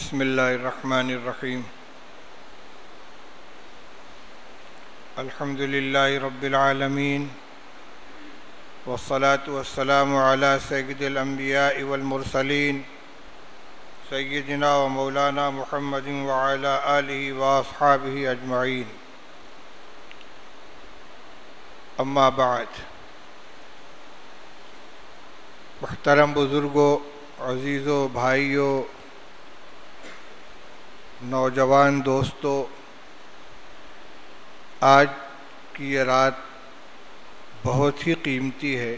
بسم اللہ الرحمن الرحیم الحمد للہ رب العالمین والصلاة والسلام علی سید الانبیاء والمرسلین سیدنا و مولانا محمد وعلی آلہ واصحابہ اجمعین اما بعد۔ محترم بزرگوں، عزیزوں، بھائیوں، نوجوان دوستوں، آج کی یہ رات بہت ہی قیمتی ہے۔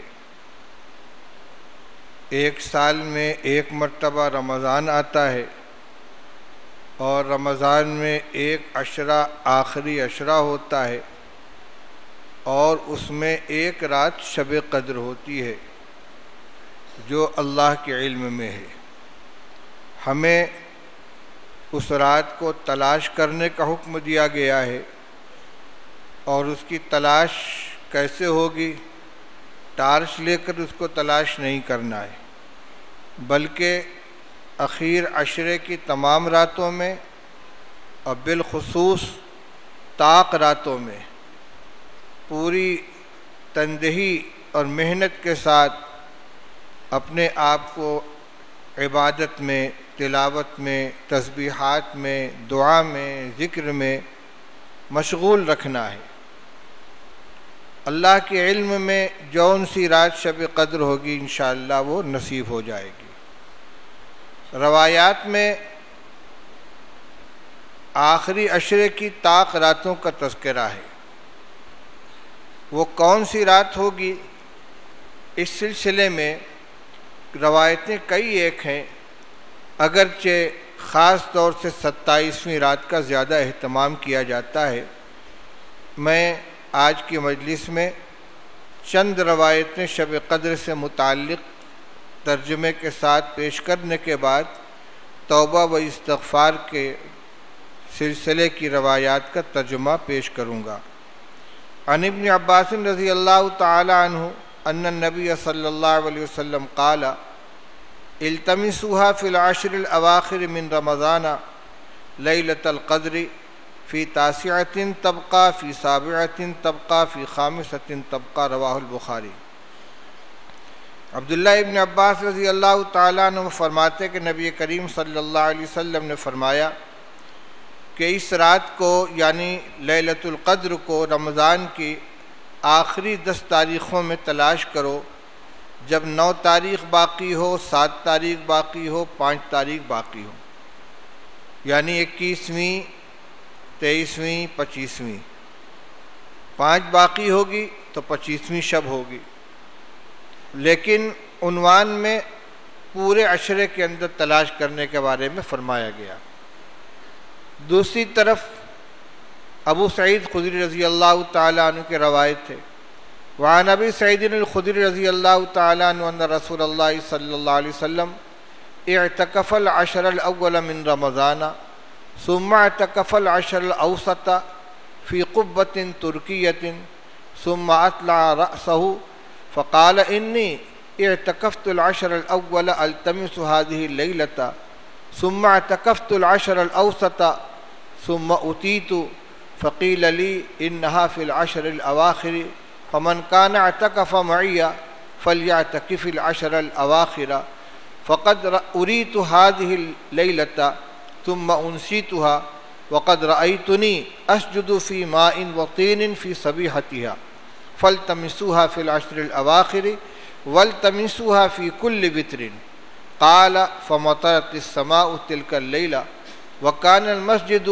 ایک سال میں ایک مرتبہ رمضان آتا ہے اور رمضان میں ایک عشرہ آخری عشرہ ہوتا ہے اور اس میں ایک رات شب قدر ہوتی ہے جو اللہ کے علم میں ہے۔ ہمیں اس رات کو تلاش کرنے کا حکم دیا گیا ہے، اور اس کی تلاش کیسے ہوگی؟ ٹارچ لے کر اس کو تلاش نہیں کرنا ہے، بلکہ اخیر عشرے کی تمام راتوں میں اور بالخصوص طاق راتوں میں پوری تندہی اور محنت کے ساتھ اپنے آپ کو عبادت میں، تلاوت میں، تسبیحات میں، دعا میں، ذکر میں مشغول رکھنا ہے۔ اللہ کے علم میں جون سی رات شب قدر ہوگی انشاءاللہ وہ نصیب ہو جائے گی۔ روایات میں آخری عشرے کی طاق راتوں کا تذکرہ ہے۔ وہ کون سی رات ہوگی؟ اس سلسلے میں روایتیں کئی ایک ہیں، اگرچہ خاص طور سے 27ویں رات کا زیادہ اہتمام کیا جاتا ہے۔ میں آج کی مجلس میں چند روایتیں شب قدر سے متعلق ترجمے کے ساتھ پیش کرنے کے بعد توبہ و استغفار کے سلسلے کی روایات کا ترجمہ پیش کروں گا۔ عن ابن عباس رضی اللہ تعالی عنہ ان النبی صلی اللہ علیہ وسلم قال التمسوها في العشر الأواخر من رمضان ليلة القدر في تاسعة تبقى في سابعة تبقى في خامسة تبقى رواہ البخاری۔ عبداللہ ابن عباس رضی اللہ تعالیٰ عنہ فرماتے کہ نبی کریم صلی اللہ علیہ وسلم نے فرمایا کہ اس رات کو یعنی لیلۃ القدر کو رمضان کی آخری 10 تاریخوں میں تلاش کرو، جب 9 تاریخ باقی ہو، 7 تاریخ باقی ہو، 5 تاریخ باقی ہو، یعنی 21ویں، 23ویں، 25ویں، 5 باقی ہوگی تو 25ویں شب ہوگی۔ لیکن عنوان میں پورے عشرے کے اندر تلاش کرنے کے بارے میں فرمایا گیا۔ دوسری طرف ابو سعید خدری رضی اللہ تعالیٰ عنہ کی روایت ہے، وعن ابی سعید الخدری رضی اللہ تعالیٰ عنہ ان رسول اللہ صلی اللہ علیہ وسلم اعتکف العشر الاول من رمضان ثم اعتکف العشر الاوسط فی قبۃ ترکیۃ ثم اطلع رأسه فقال انی اعتکفت العشر الاول التمس هذه الليلة ثم اعتکفت العشر الاوسط ثم اتیت فقیل لی انها فی العشر الاواخر فمن كان اعتكف معي فليعتكف العشر الأواخر فقد أريت هذه الليلة ثم أنسيتها وقد رأيتني أسجد في ماء وطين في صبيحتها فالتمسوها في العشر الأواخر والتمسوها في كل وتر قال فمطرت السماء تلك الليلة وكان المسجد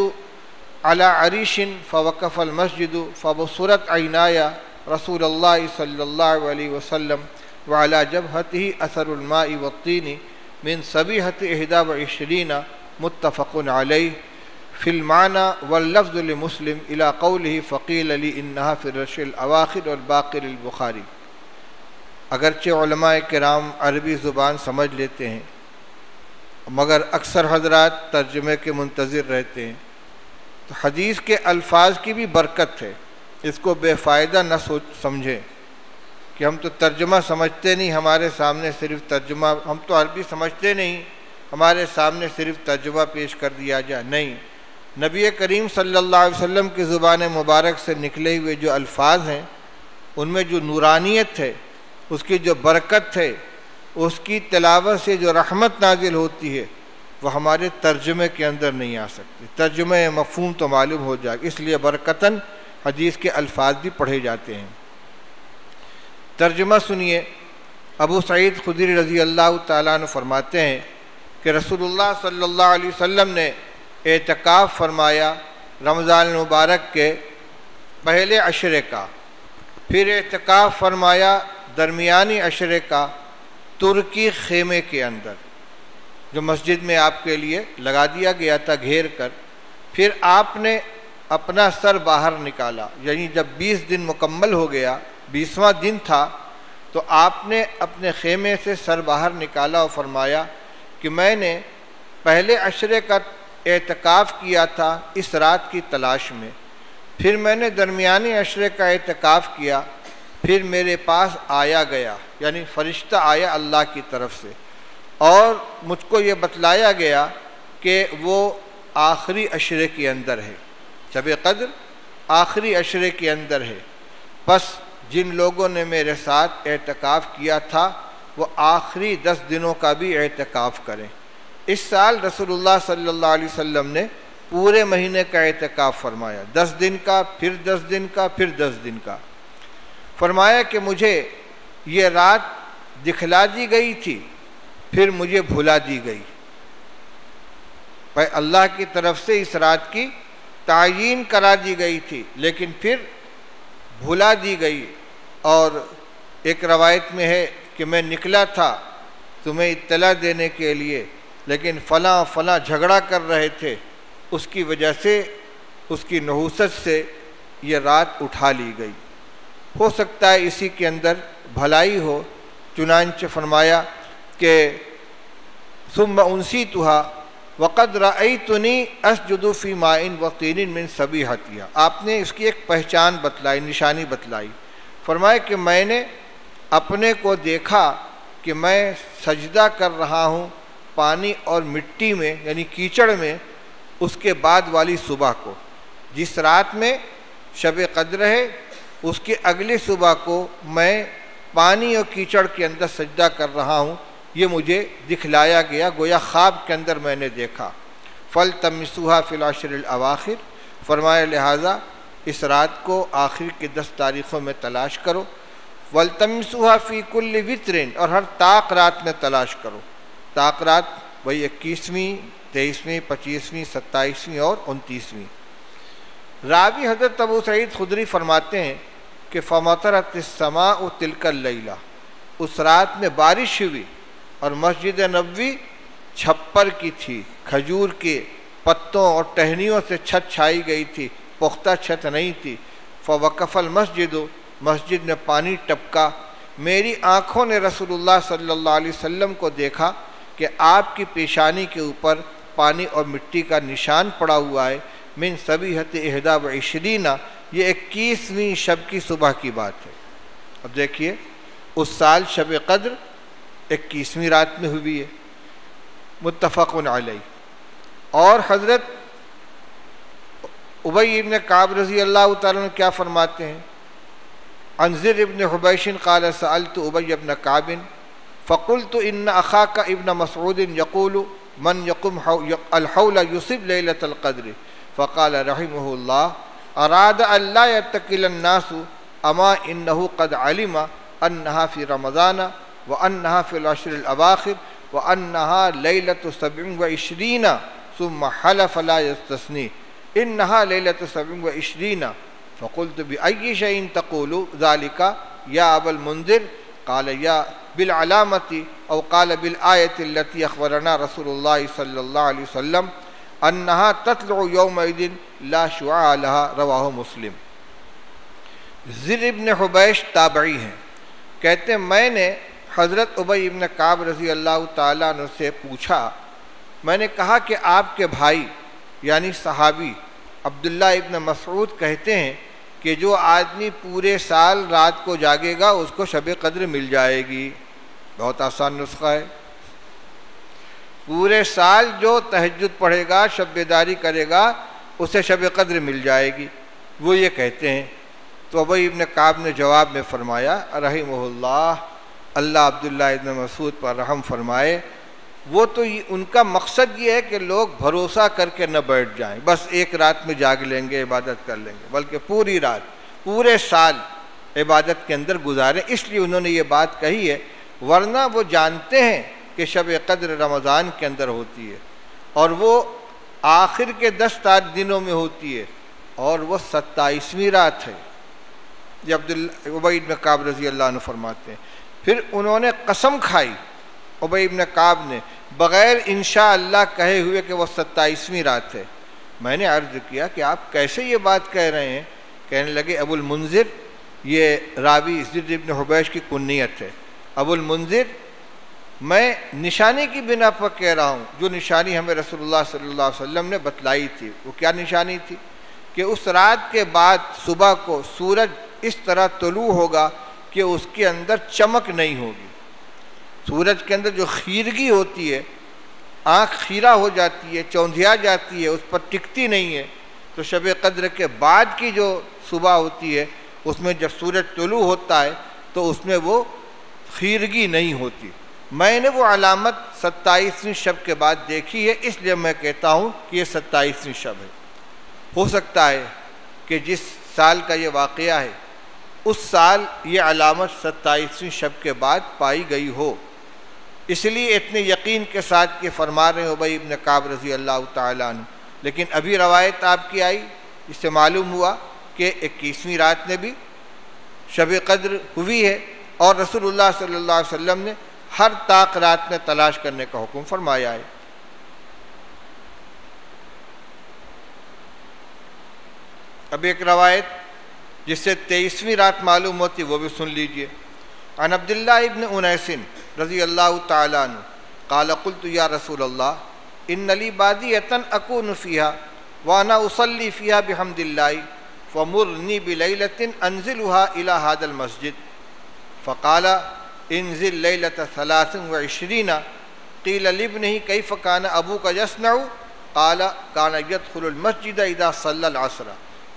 على عريش فوقف المسجد فبصرت عيناي رسول اللہ صلی اللہ علیہ وسلم وعلى جبهته اثر الماء والطين من صبيحة 21 متفق علیہ فی المعنى واللفظ لمسلم الى قوله فقیل لی انها في العشر الاواخر والباقی للبخاری۔ اگرچہ علماء کرام عربی زبان سمجھ لیتے ہیں مگر اکثر حضرات ترجمے کے منتظر رہتے ہیں، تو حدیث کے الفاظ کی بھی برکت ہے، اس کو بے فائدہ نہ سمجھیں کہ ہم تو ترجمہ سمجھتے نہیں، ہمارے سامنے صرف ترجمہ، ہم تو عربی سمجھتے نہیں، ہمارے سامنے صرف ترجمہ پیش کر دیا جائے، نہیں، نبی کریم صلی اللہ علیہ وسلم کی زبان مبارک سے نکلے ہوئے جو الفاظ ہیں ان میں جو نورانیت ہے، اس کی جو برکت ہے، اس کی تلاوت سے جو رحمت نازل ہوتی ہے، وہ ہمارے ترجمے کے اندر نہیں آ سکتی۔ ترجمہ مفہوم تو معلوم ہو جائے، اس لیے برکتاً حدیث کے الفاظ بھی پڑھے جاتے ہیں۔ ترجمہ سنیے۔ ابو سعید خدری رضی اللہ تعالیٰ عنہ فرماتے ہیں کہ رسول اللہ صلی اللہ علیہ وسلم نے اعتکاف فرمایا رمضان المبارک کے پہلے عشرے کا، پھر اعتکاف فرمایا درمیانی عشرے کا ترکی خیمے کے اندر، جو مسجد میں آپ کے لیے لگا دیا گیا تھا گھیر کر۔ پھر آپ نے اپنا سر باہر نکالا، یعنی جب 20 دن مکمل ہو گیا، 20واں دن تھا، تو آپ نے اپنے خیمے سے سر باہر نکالا اور فرمایا کہ میں نے پہلے عشرے کا اعتکاف کیا تھا اس رات کی تلاش میں، پھر میں نے درمیانی عشرے کا اعتکاف کیا، پھر میرے پاس آیا گیا، یعنی فرشتہ آیا اللہ کی طرف سے، اور مجھ کو یہ بتلایا گیا کہ وہ آخری عشرے کے اندر ہے، شب قدر آخری عشرے کے اندر ہے، بس جن لوگوں نے میرے ساتھ اعتکاف کیا تھا وہ آخری 10 دنوں کا بھی اعتکاف کریں۔ اس سال رسول اللہ صلی اللہ علیہ وسلم نے پورے مہینے کا اعتکاف فرمایا، 10 دن کا، پھر 10 دن کا، پھر 10 دن کا۔ فرمایا کہ مجھے یہ رات دکھلا دی گئی تھی، پھر مجھے بھلا دی گئی۔ اللہ کی طرف سے اس رات کی تعیین کرا دی گئی تھی، لیکن پھر بھلا دی گئی۔ اور ایک روایت میں ہے کہ میں نکلا تھا تمہیں اطلاع دینے کے لیے، لیکن فلاں فلاں جھگڑا کر رہے تھے، اس کی وجہ سے، اس کی نحوست سے یہ رات اٹھا لی گئی۔ ہو سکتا ہے اسی کے اندر بھلائی ہو، چنانچہ فرمایا کہ ثم انسیتها وقد رأیتنی اسجد فی ماء وطین من صبیحتها۔ آپ نے اس کی ایک پہچان بتلائی، نشانی بتلائی۔ فرمایا کہ میں نے اپنے کو دیکھا کہ میں سجدہ کر رہا ہوں پانی اور مٹی میں، یعنی کیچڑ میں، اس کے بعد والی صبح کو، جس رات میں شب قدر ہے اس کی اگلی صبح کو میں پانی اور کیچڑ کے اندر سجدہ کر رہا ہوں، یہ مجھے دکھلایا گیا، گویا خواب کے اندر میں نے دیکھا۔ فَلْتَمِسُوهَا فِي الْعَشْرِ الْأَوَاخِرِ، فرمایا لہٰذا اس رات کو آخر کی 10 تاریخوں میں تلاش کرو۔ وَلْتَمِسُوهَا فِي كُلِّ وِتْرٍ، اور ہر طاق رات میں تلاش کرو۔ طاق رات وہی 21ویں، 23ویں، 25ویں، 27ویں اور 29ویں۔ راوی حضرت ابو سعید خدری فرماتے ہیں کہ فَمَطَرَتِ السَّمَاءُ تِلْكَ اللَّيْلَةَ، اس رات میں بارش ہوئی اور مسجد نبوی چھپر کی تھی، کھجور کے پتوں اور ٹہنیوں سے چھت چھائی گئی تھی، پختہ چھت نہیں تھی۔ فوقف المسجد، مسجد میں پانی ٹپکا، میری آنکھوں نے رسول اللہ صلی اللہ علیہ وسلم کو دیکھا کہ آپ کی پیشانی کے اوپر پانی اور مٹی کا نشان پڑا ہوا ہے۔ من صبیحۃ 21، یہ 21ویں شب کی صبح کی بات ہے۔ اب دیکھیے اس سال شب قدر 21ویں رات میں ہوئی ہے، متفق علیہ۔ اور حضرت ابی ابن کعب رضی اللہ تعالیٰ عنہ کیا فرماتے ہیں؟ عن زر ابن حبیش قال سألت ابی ابن کعب فقلت ان اخاک ابن مسعود یقول من یقم الحول یصب لیلۃ القدر فقال رحمہ اللہ اراد ان لا يتکل الناس اما انه قد علم انها في رمضان وانها في العشر الاواخر وانها ليلة 27 ثم حلف لا يستثني انها ليلة 27 فقلت بأي شيء تقول ذلك يا ابا المنذر قال يا بالعلامة او قال بالآية التي اخبرنا رسول الله صلى الله عليه وسلم انها تطلع يومئذ لا شعاع لها رواہ مسلم۔ زر ابن حبیش تابعی ہیں، کہتے ہیں میں نے حضرت ابی ابن کعب رضی اللہ تعالیٰ عنہ سے پوچھا، میں نے کہا کہ آپ کے بھائی یعنی صحابی عبداللہ ابن مسعود کہتے ہیں کہ جو آدمی پورے سال رات کو جاگے گا اس کو شب قدر مل جائے گی۔ بہت آسان نسخہ ہے۔ پورے سال جو تہجد پڑھے گا، شب بیداری کرے گا، اسے شب قدر مل جائے گی، وہ یہ کہتے ہیں۔ تو ابی ابن کعب نے جواب میں فرمایا رحمہ اللہ، اللہ عبداللہ ابن مسعود پر رحم فرمائے، وہ تو ان کا مقصد یہ ہے کہ لوگ بھروسہ کر کے نہ بیٹھ جائیں، بس ایک رات میں جاگ لیں گے، عبادت کر لیں گے، بلکہ پوری رات، پورے سال عبادت کے اندر گزاریں۔ اس لیے انہوں نے یہ بات کہی ہے، ورنہ وہ جانتے ہیں کہ شب قدر رمضان کے اندر ہوتی ہے اور وہ آخر کے 10 دنوں میں ہوتی ہے اور وہ 27ویں رات ہے۔ یہ ابی بن کعب رضی اللہ عنہ فرماتے ہیں۔ پھر انہوں نے قسم کھائی ابی بن کعب نے بغیر انشاءاللہ کہے ہوئے کہ وہ 27ویں رات ہے۔ میں نے عرض کیا کہ آپ کیسے یہ بات کہہ رہے ہیں؟ کہنے لگے ابو المنذر، یہ راوی زر ابن حبیش کی کنیت ہے، ابو المنذر، میں نشانی کی بنا پر کہہ رہا ہوں، جو نشانی ہمیں رسول اللہ صلی اللہ علیہ وسلم نے بتلائی تھی۔ وہ کیا نشانی تھی؟ کہ اس رات کے بعد صبح کو سورج اس طرح طلوع ہوگا کہ اس کے اندر چمک نہیں ہوگی۔ سورج کے اندر جو خیرگی ہوتی ہے، آنکھ خیرہ ہو جاتی ہے، چوندھیا جاتی ہے، اس پر ٹکتی نہیں ہے۔ تو شب قدر کے بعد کی جو صبح ہوتی ہے، اس میں جب سورج طلوع ہوتا ہے تو اس میں وہ خیرگی نہیں ہوتی۔ میں نے وہ علامت 27ویں شب کے بعد دیکھی ہے، اس لیے میں کہتا ہوں کہ یہ 27ویں شب ہے۔ ہو سکتا ہے کہ جس سال کا یہ واقعہ ہے اس سال یہ علامت 27ویں شب کے بعد پائی گئی ہو، اس لیے اتنے یقین کے ساتھ یہ فرما رہے ہیں ابی ابن کعب رضی اللہ تعالیٰ عنہ۔ لیکن ابھی روایت آپ کی آئی، اس سے معلوم ہوا کہ 21ویں رات میں بھی شب قدر ہوئی ہے اور رسول اللہ صلی اللہ علیہ وسلم نے ہر طاق رات میں تلاش کرنے کا حکم فرمایا ہے۔ اب ایک روایت جس سے 23ویں رات معلوم ہوتی وہ بھی سن لیجئے۔ عن عبداللہ ابن انیس رضی اللہ تعالیٰ عنہ قال قلت یا رسول اللہ ان لی بادیۃ اکون فیہا وانا اصلی فیہا بحمد اللہ فمرنی بلیلۃ انزلها الى هذا المسجد فقال انزل لیلۃ 23 قیل لابنہ کیف کان ابوک یصنع قال کان يدخل المسجد اذا صلی العصر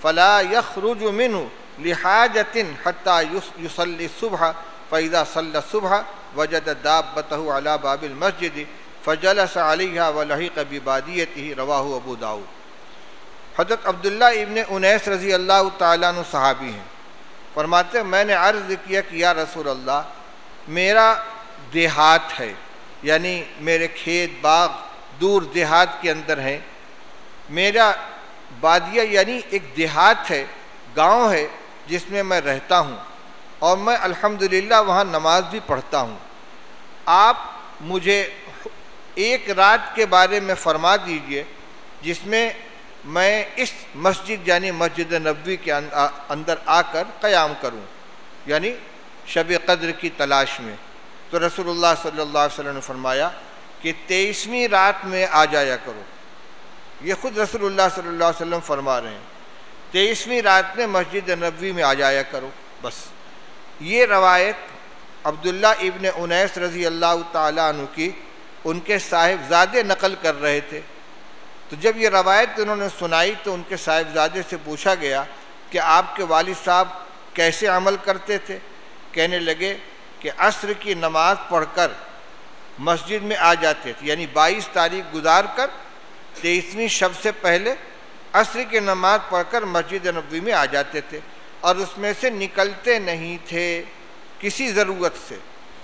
فلا يخرج منه لحاجة حتى يصلي الصبح فإذا صلى الصبح وجد دابته على باب المسجد فجلس عليها ولحق بباديته رواہ ابو داؤد۔ حضرت عبداللہ ابن انیس رضی اللہ تعالیٰ عنہ صحابی ہیں، فرماتے ہیں میں نے عرض کیا کہ یا رسول اللہ، میرا دیہات ہے، یعنی میرے کھیت باغ دور دیہات کے اندر ہیں، میرا بادیہ یعنی ایک دیہات ہے، گاؤں ہے جس میں میں رہتا ہوں اور میں الحمدللہ وہاں نماز بھی پڑھتا ہوں۔ آپ مجھے ایک رات کے بارے میں فرما دیجئے جس میں میں اس مسجد یعنی مسجد نبوی کے اندر آ کر قیام کروں، یعنی شب قدر کی تلاش میں۔ تو رسول اللہ صلی اللہ علیہ وسلم نے فرمایا کہ 23ویں رات میں آ جایا کرو۔ یہ خود رسول اللہ صلی اللہ علیہ وسلم فرما رہے ہیں، 23ویں رات میں مسجد نبوی میں آ جایا کرو بس۔ یہ روایت عبداللہ ابن انیس رضی اللہ تعالیٰ عنہ کی ان کے صاحبزادے نقل کر رہے تھے۔ تو جب یہ روایت انہوں نے سنائی تو ان کے صاحبزادے سے پوچھا گیا کہ آپ کے والد صاحب کیسے عمل کرتے تھے؟ کہنے لگے کہ عصر کی نماز پڑھ کر مسجد میں آ جاتے تھے، یعنی 22 تاریخ گزار کر 23ویں شب سے پہلے عصر کی نماز پڑھ کر مسجد نبوی میں آ جاتے تھے اور اس میں سے نکلتے نہیں تھے کسی ضرورت سے،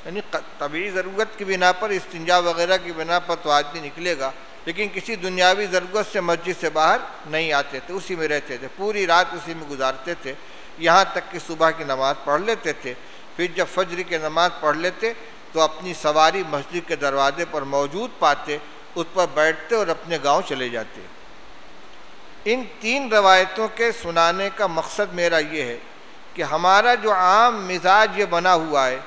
یعنی طبعی ضرورت کی بنا پر، استنجا وغیرہ کی بنا پر تو آدمی نکلے گا، لیکن کسی دنیاوی ضرورت سے مسجد سے باہر نہیں آتے تھے، اسی میں رہتے تھے، پوری رات اسی میں گزارتے تھے، یہاں تک کہ صبح کی نماز پڑھ لیتے تھے۔ پھر جب فجر کی نماز پڑھ لیتے تو اپنی سواری مسجد کے دروازے پر موجود پاتے، اس پر بیٹھتے اور اپنے گاؤں چلے جاتے۔ ان 3 روایتوں کے سنانے کا مقصد میرا یہ ہے کہ ہمارا جو عام مزاج یہ بنا ہوا ہے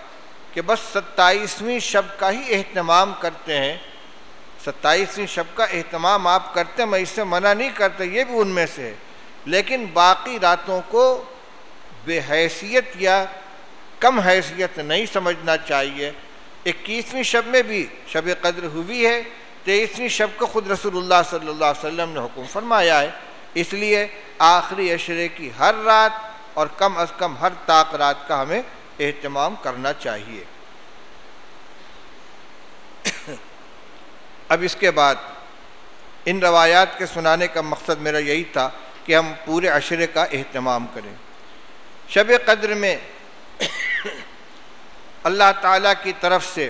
کہ بس 27ویں شب کا ہی اہتمام کرتے ہیں، 27ویں شب کا اہتمام آپ کرتے ہیں، میں اس سے منع نہیں کرتا، یہ بھی ان میں سے ہے، لیکن باقی راتوں کو بے حیثیت یا کم حیثیت نہیں سمجھنا چاہیے۔ 21ویں شب میں بھی شب قدر ہوئی ہے، 23ویں شب کو خود رسول اللہ صلی اللہ علیہ وسلم نے حکم فرمایا ہے، اس لیے آخری عشرے کی ہر رات اور کم از کم ہر طاق رات کا ہمیں اہتمام کرنا چاہیے۔ اب اس کے بعد ان روایات کے سنانے کا مقصد میرا یہی تھا کہ ہم پورے عشرے کا اہتمام کریں۔ شب قدر میں اللہ تعالیٰ کی طرف سے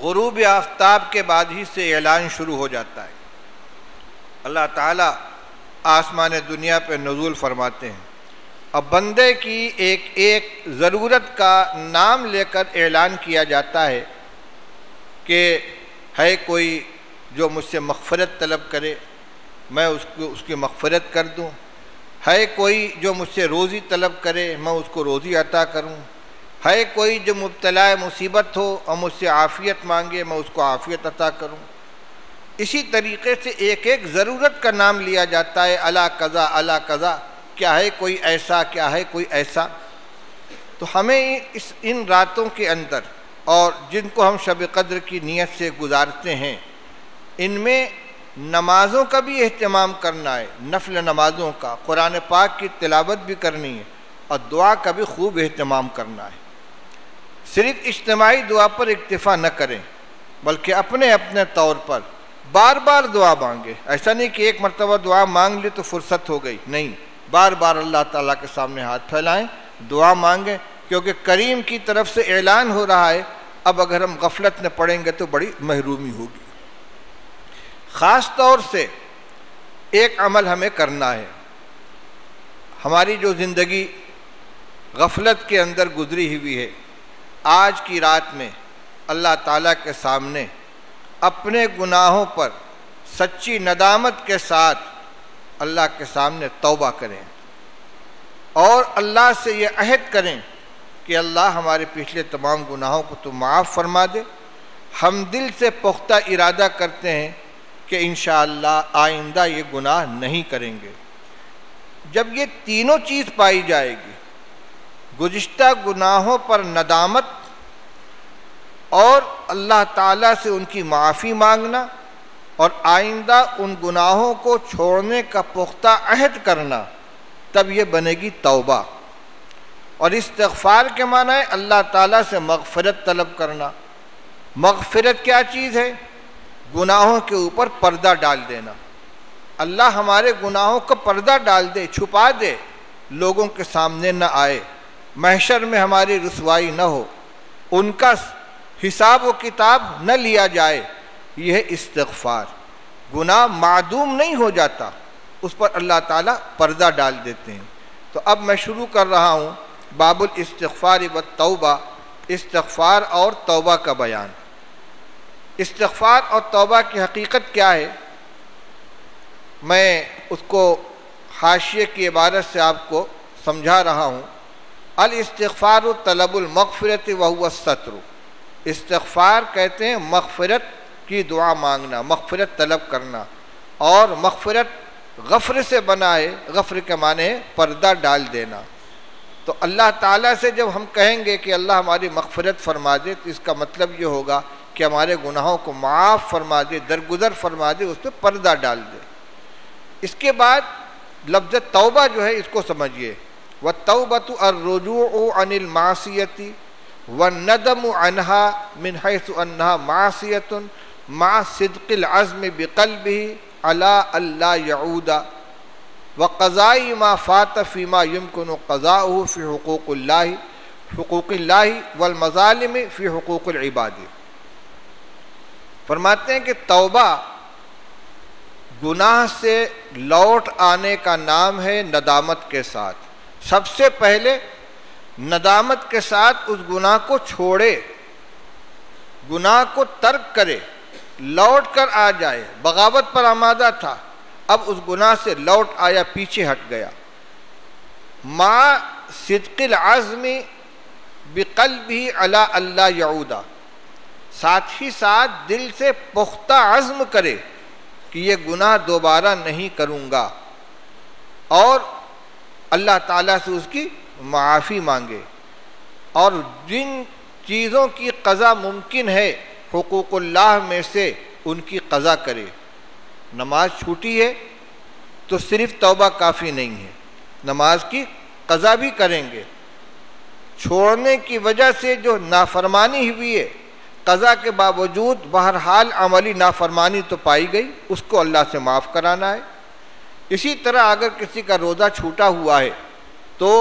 غروب آفتاب کے بعد ہی سے اعلان شروع ہو جاتا ہے۔ اللہ تعالیٰ آسمان دنیا پہ نزول فرماتے ہیں، اب بندے کی ایک ایک ضرورت کا نام لے کر اعلان کیا جاتا ہے کہ ہے کوئی جو مجھ سے مغفرت طلب کرے میں اس کی مغفرت کر دوں، ہے کوئی جو مجھ سے روزی طلب کرے میں اس کو روزی عطا کروں، ہے کوئی جو مبتلا مصیبت ہو اور مجھ سے عافیت مانگے میں اس کو عافیت عطا کروں۔ اسی طریقے سے ایک ایک ضرورت کا نام لیا جاتا ہے، الا قضا الا قضا، کیا ہے کوئی ایسا، کیا ہے کوئی ایسا۔ تو ہمیں ان راتوں کے اندر اور جن کو ہم شب قدر کی نیت سے گزارتے ہیں، ان میں نمازوں کا بھی اہتمام کرنا ہے، نفل نمازوں کا، قرآن پاک کی تلاوت بھی کرنی ہے اور دعا کا بھی خوب اہتمام کرنا ہے۔ صرف اجتماعی دعا پر اکتفا نہ کریں بلکہ اپنے اپنے طور پر بار بار دعا مانگے۔ ایسا نہیں کہ ایک مرتبہ دعا مانگ لی تو فرصت ہو گئی، نہیں، بار بار اللہ تعالیٰ کے سامنے ہاتھ پھیلائیں، دعا مانگیں، کیونکہ کریم کی طرف سے اعلان ہو رہا ہے۔ اب اگر ہم غفلت میں پڑیں گے تو بڑی محرومی ہوگی۔ خاص طور سے ایک عمل ہمیں کرنا ہے، ہماری جو زندگی غفلت کے اندر گزری ہوئی ہے، آج کی رات میں اللہ تعالیٰ کے سامنے اپنے گناہوں پر سچی ندامت کے ساتھ اللہ کے سامنے توبہ کریں اور اللہ سے یہ عہد کریں کہ اللہ ہمارے پچھلے تمام گناہوں کو تو معاف فرما دے۔ ہم دل سے پختہ ارادہ کرتے ہیں کہ انشاءاللہ آئندہ یہ گناہ نہیں کریں گے۔ جب یہ تینوں چیز پائی جائے گی، گزشتہ گناہوں پر ندامت اور اللہ تعالیٰ سے ان کی معافی مانگنا اور آئندہ ان گناہوں کو چھوڑنے کا پختہ عہد کرنا، تب یہ بنے گی توبہ۔ اور استغفار کے معنی ہے اللہ تعالیٰ سے مغفرت طلب کرنا۔ مغفرت کیا چیز ہے؟ گناہوں کے اوپر پردہ ڈال دینا۔ اللہ ہمارے گناہوں کا پردہ ڈال دے، چھپا دے، لوگوں کے سامنے نہ آئے، محشر میں ہماری رسوائی نہ ہو، ان کا حساب و کتاب نہ لیا جائے، یہ ہے استغفار۔ گناہ معدوم نہیں ہو جاتا، اس پر اللہ تعالیٰ پردہ ڈال دیتے ہیں۔ تو اب میں شروع کر رہا ہوں باب الاستغفار والتوبہ، استغفار اور توبہ کا بیان۔ استغفار اور توبہ کی حقیقت کیا ہے؟ میں اس کو حاشیے کی عبارت سے آپ کو سمجھا رہا ہوں۔ الاستغفار طلب المغفرت وهو الستر، استغفار کہتے ہیں مغفرت کی دعا مانگنا، مغفرت طلب کرنا، اور مغفرت غفر سے بنا ہے، غفر کے معنی ہے پردہ ڈال دینا۔ تو اللہ تعالیٰ سے جب ہم کہیں گے کہ اللہ ہماری مغفرت فرما دے، تو اس کا مطلب یہ ہوگا کہ ہمارے گناہوں کو معاف فرما دے، درگزر فرما دے، اس پہ پردہ ڈال دے۔ اس کے بعد لفظ توبہ جو ہے اس کو سمجھیے، وَالتَّوْبَةُ الرُّجُوعُ عَنِ الْمَعْصِيَةِ وَالنَّدَمُ عَنْهَا مِنْ حَيْثُ أَنَّهَا مَعْصِيَةٌ مَعَ صِدْقِ الْعَزْمِ بِقَلْبِهِ عَلَىٰ أَلَّا يَعُودَ وَقَضَاءِ مَا فَاتَ فِيمَا يُمْكِنُ قَضَاؤُهُ فِي حُقُوقِ اللَّهِ وَالْمَظَالِمِ فِي حُقُوقِ الْعِبَادِ۔ فرماتے ہیں کہ توبہ گناہ سے لوٹ آنے کا نام ہے ندامت کے ساتھ۔ سب سے پہلے ندامت کے ساتھ اس گناہ کو چھوڑے، گناہ کو ترک کرے، لوٹ کر آ جائے۔ بغاوت پر آمادہ تھا، اب اس گناہ سے لوٹ آیا، پیچھے ہٹ گیا۔ مع صدق العزم بقلبہ علی اللہ یعودا، ساتھ ہی ساتھ دل سے پختہ عزم کرے کہ یہ گناہ دوبارہ نہیں کروں گا، اور اللہ تعالیٰ سے اس کی معافی مانگے۔ اور جن چیزوں کی قضا ممکن ہے حقوق اللہ میں سے ان کی قضا کرے۔ نماز چھوٹی ہے تو صرف توبہ کافی نہیں ہے، نماز کی قضا بھی کریں گے۔ چھوڑنے کی وجہ سے جو نافرمانی ہوئی ہے، قضا کے باوجود بہرحال عملی نافرمانی تو پائی گئی، اس کو اللہ سے معاف کرانا ہے۔ اسی طرح اگر کسی کا روزہ چھوٹا ہوا ہے تو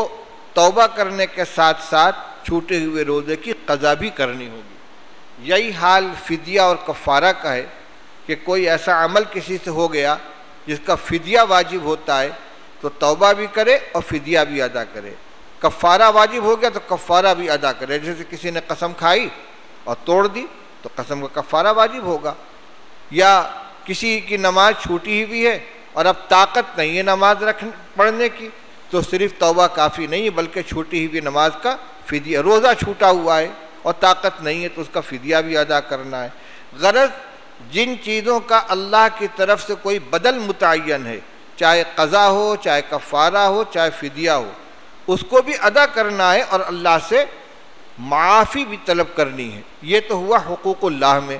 توبہ کرنے کے ساتھ ساتھ چھوٹے ہوئے روزے کی قضا بھی کرنی ہوگی۔ یہی حال فدیہ اور کفارہ کا ہے کہ کوئی ایسا عمل کسی سے ہو گیا جس کا فدیہ واجب ہوتا ہے تو توبہ بھی کرے اور فدیہ بھی ادا کرے۔ کفارہ واجب ہو گیا تو کفارہ بھی ادا کرے، جیسے کسی نے قسم کھائی اور توڑ دی تو قسم کا کفارہ واجب ہوگا، یا کسی کی نماز چھوٹی ہوئی ہے اور اب طاقت نہیں ہے نماز پڑھنے کی تو صرف توبہ کافی نہیں ہے بلکہ چھوٹی ہوئی نماز کا فدیہ، روزہ چھوٹا ہوا ہے اور طاقت نہیں ہے تو اس کا فدیہ بھی ادا کرنا ہے۔ غرض جن چیزوں کا اللہ کی طرف سے کوئی بدل متعین ہے، چاہے قضا ہو، چاہے کفارہ ہو، چاہے فدیہ ہو، اس کو بھی ادا کرنا ہے اور اللہ سے معافی بھی طلب کرنی ہے۔ یہ تو ہوا حقوق اللہ میں۔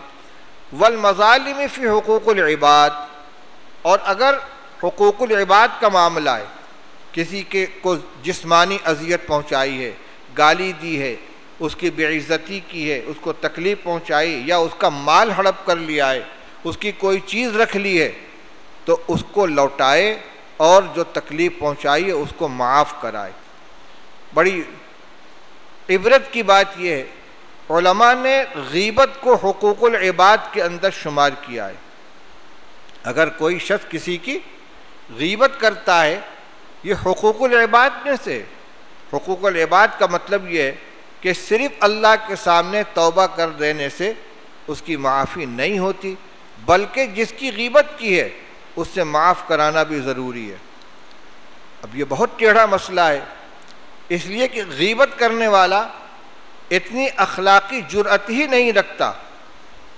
والمظالم فی حقوق العباد، اور اگر حقوق العباد کا معاملہ ہے، کسی کو جسمانی اذیت پہنچائی ہے، گالی دی ہے، اس کی بے عزتی کی ہے، اس کو تکلیف پہنچائی، یا اس کا مال ہڑپ کر لیا ہے، اس کی کوئی چیز رکھ لی ہے تو اس کو لوٹائے اور جو تکلیف پہنچائی ہے اس کو معاف کرائے۔ بڑی عبرت کی بات یہ ہے، علماء نے غیبت کو حقوق العباد کے اندر شمار کیا ہے۔ اگر کوئی شخص کسی کی غیبت کرتا ہے یہ حقوق العباد میں سے، حقوق العباد کا مطلب یہ ہے کہ صرف اللہ کے سامنے توبہ کر دینے سے اس کی معافی نہیں ہوتی، بلکہ جس کی غیبت کی ہے اس سے معاف کرانا بھی ضروری ہے۔ اب یہ بہت ٹیڑھا مسئلہ ہے، اس لیے کہ غیبت کرنے والا اتنی اخلاقی جرأت ہی نہیں رکھتا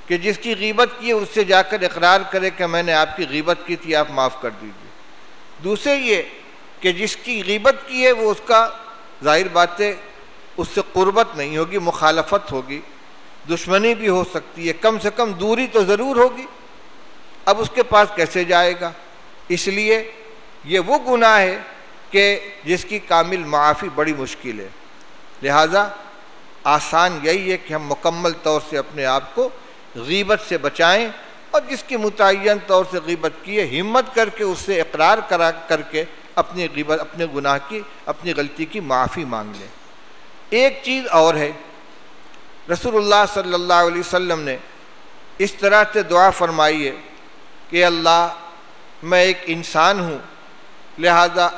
کہ جس کی غیبت کی ہے اس سے جا کر اقرار کرے کہ میں نے آپ کی غیبت کی تھی، آپ معاف کر دیجیے۔ دوسرے یہ کہ جس کی غیبت کی ہے وہ اس کا ظاہر بات ہے اس سے قربت نہیں ہوگی، مخالفت ہوگی، دشمنی بھی ہو سکتی ہے، کم سے کم دوری تو ضرور ہوگی۔ اب اس کے پاس کیسے جائے گا؟ اس لیے یہ وہ گناہ ہے کہ جس کی کامل معافی بڑی مشکل ہے۔ لہٰذا آسان یہی ہے کہ ہم مکمل طور سے اپنے آپ کو غیبت سے بچائیں، اور جس کی متعین طور سے غیبت کی ہے ہمت کر کے اس سے اقرار کر کے اپنی غیبت، اپنے گناہ کی، اپنی غلطی کی معافی مانگ لیں۔ ایک چیز اور ہے، رسول اللہ صلی اللہ علیہ وسلم نے اس طرح سے دعا فرمائی ہے کہ اللہ میں ایک انسان ہوں، لہذا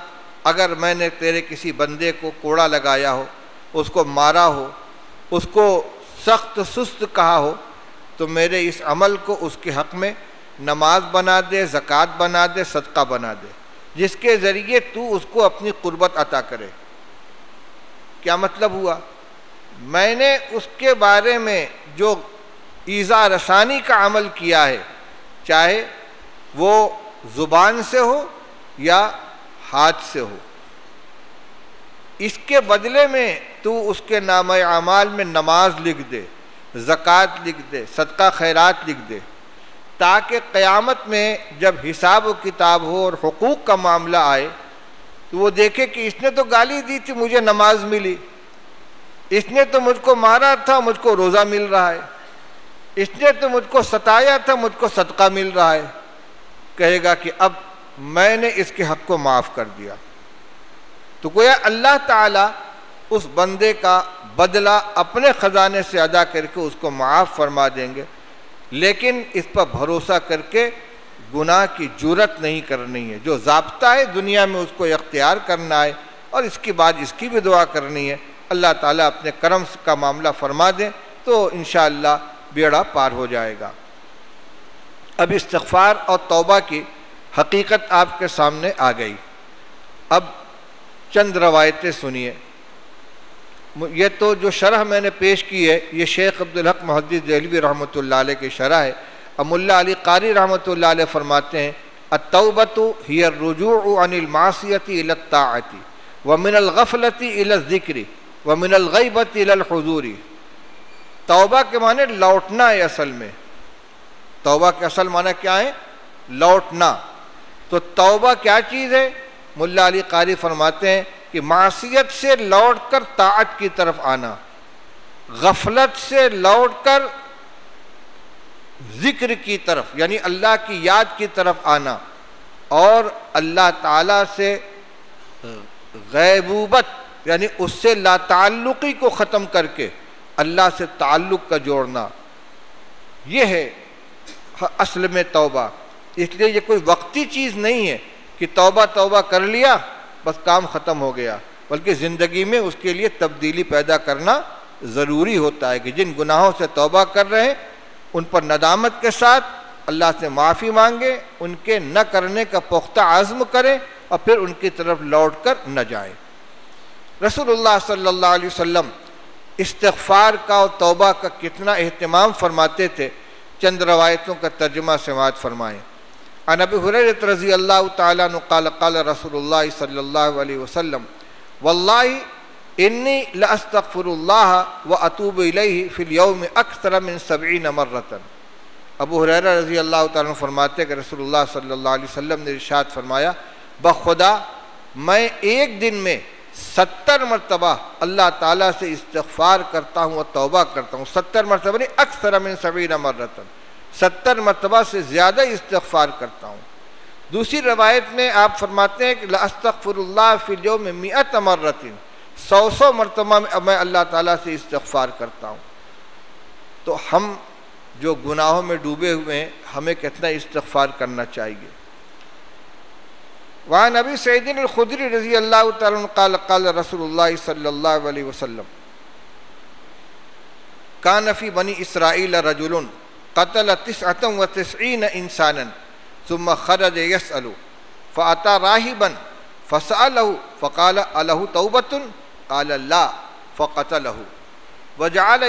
اگر میں نے تیرے کسی بندے کو کوڑا لگایا ہو، اس کو مارا ہو، اس کو سخت سست کہا ہو، تو میرے اس عمل کو اس کے حق میں نماز بنا دے، زکوٰۃ بنا دے، صدقہ بنا دے، جس کے ذریعے تو اس کو اپنی قربت عطا کرے۔ کیا مطلب ہوا؟ میں نے اس کے بارے میں جو ایذا رسانی کا عمل کیا ہے، چاہے وہ زبان سے ہو یا ہاتھ سے ہو، اس کے بدلے میں تو اس کے نامہ اعمال میں نماز لکھ دے، زکوٰۃ لکھ دے، صدقہ خیرات لکھ دے، تاکہ قیامت میں جب حساب و کتاب ہو اور حقوق کا معاملہ آئے تو وہ دیکھے کہ اس نے تو گالی دی تھی، مجھے نماز ملی، اس نے تو مجھ کو مارا تھا، مجھ کو روزہ مل رہا ہے، اس نے تو مجھ کو ستایا تھا، مجھ کو صدقہ مل رہا ہے۔ کہے گا کہ اب میں نے اس کے حق کو معاف کر دیا۔ تو گویا اللہ تعالیٰ اس بندے کا بدلہ اپنے خزانے سے ادا کر کے اس کو معاف فرما دیں گے، لیکن اس پر بھروسہ کر کے گناہ کی جرأت نہیں کرنی ہے۔ جو ضابطہ ہے دنیا میں اس کو اختیار کرنا ہے، اور اس کے بعد اس کی بھی دعا کرنی ہے، اللہ تعالیٰ اپنے کرم کا معاملہ فرما دیں تو انشاءاللہ بیڑا پار ہو جائے گا۔ اب استغفار اور توبہ کی حقیقت آپ کے سامنے آ گئی۔ اب چند روایتیں سنیے۔ یہ تو جو شرح میں نے پیش کی ہے یہ شیخ عبدالحق محدث دہلوی رحمۃ اللہ علیہ کی شرح ہے۔ اب ملا علی قاری رحمۃ اللہ علیہ فرماتے ہیں التوبۃ ہی الرجوع عن المعصیۃ الی الطاعۃ ومن الغفلۃ الی الذکر ومن الغیبۃ الی الحضور۔ توبہ کے معنی لوٹنا ہے اصل میں. توبہ کے اصل معنی کیا ہے؟ لوٹنا. تو توبہ کیا چیز ہے؟ ملا علی قاری فرماتے ہیں کہ معصیت سے لوٹ کر طاعت کی طرف آنا، غفلت سے لوٹ کر ذکر کی طرف یعنی اللہ کی یاد کی طرف آنا، اور اللہ تعالی سے غیبوبت یعنی اس سے لا تعلقی کو ختم کر کے اللہ سے تعلق کا جوڑنا. یہ ہے اصل میں توبہ. اس لیے یہ کوئی وقتی چیز نہیں ہے کہ توبہ توبہ کر لیا بس کام ختم ہو گیا، بلکہ زندگی میں اس کے لیے تبدیلی پیدا کرنا ضروری ہوتا ہے کہ جن گناہوں سے توبہ کر رہے ہیں ان پر ندامت کے ساتھ اللہ سے معافی مانگے، ان کے نہ کرنے کا پختہ عزم کریں اور پھر ان کی طرف لوٹ کر نہ جائیں. رسول اللہ صلی اللہ علیہ وسلم استغفار کا اور توبہ کا کتنا اہتمام فرماتے تھے. چند روایتوں کا ترجمہ سماعت فرمائیں. عن ابی ہریرہ رضی اللہ تعالیٰ عنہ قال قال رسول اللہ صلی اللہ علیہ وسلم واللہ انی لاستغفر اللہ واتوب الیہ فی الیوم اکثر من 70 مرۃ. ابو ہریرہ رضی اللہ تعالیٰ عنہ فرماتے کہ رسول اللہ صلی اللہ علیہ وسلم نے ارشاد فرمایا بخدا میں ایک دن میں 70 مرتبہ اللہ تعالیٰ سے استغفار کرتا ہوں اور توبہ کرتا ہوں. 70 مرتبہ نہیں، اکثر من 70 مرۃ، 70 مرتبہ سے زیادہ استغفار کرتا ہوں. دوسری روایت میں آپ فرماتے ہیں کہ لاستغفر اللہ فی الیوم 100 مرۃ، 100 مرتبہ میں اللہ تعالیٰ سے استغفار کرتا ہوں. تو ہم جو گناہوں میں ڈوبے ہوئے ہیں ہمیں کتنا استغفار کرنا چاہیے. وعن ابی سعید الخدری رضی اللہ تعالیٰ عنہ قال قال رسول اللہ صلی اللہ علیہ وسلم کان فی بنی اسرائیل رجل قتل 99 انسانا ثم خرج يسأل فأتى راهبا فسأله فقال أله توبة قال لا فقتله وجعل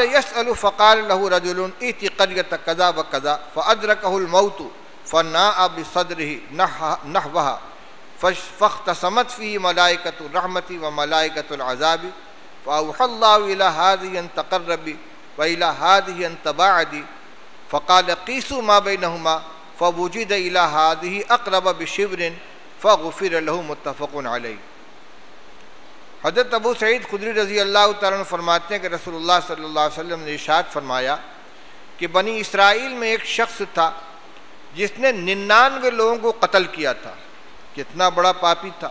يسأل فقال له رجل ائت قرية كذا وكذا فأدركه الموت فناء بصدره نحوها فاختصمت فيه ملائكة الرحمة وملائكة العذاب فأوحى الله إلى هذه أن تقربي وإلى هذه أن تباعدي فقال قيسوا ما بينهما فوجد إلى هذه أقرب بشبر فغفر له متفق علیہ. حضرت ابو سعید خدری رضی اللہ تعالیٰ عنہ فرماتے ہیں کہ رسول اللہ صلی اللہ علیہ وسلم نے ارشاد فرمایا کہ بنی اسرائیل میں ایک شخص تھا جس نے 99 لوگوں کو قتل کیا تھا. کتنا بڑا پاپی تھا،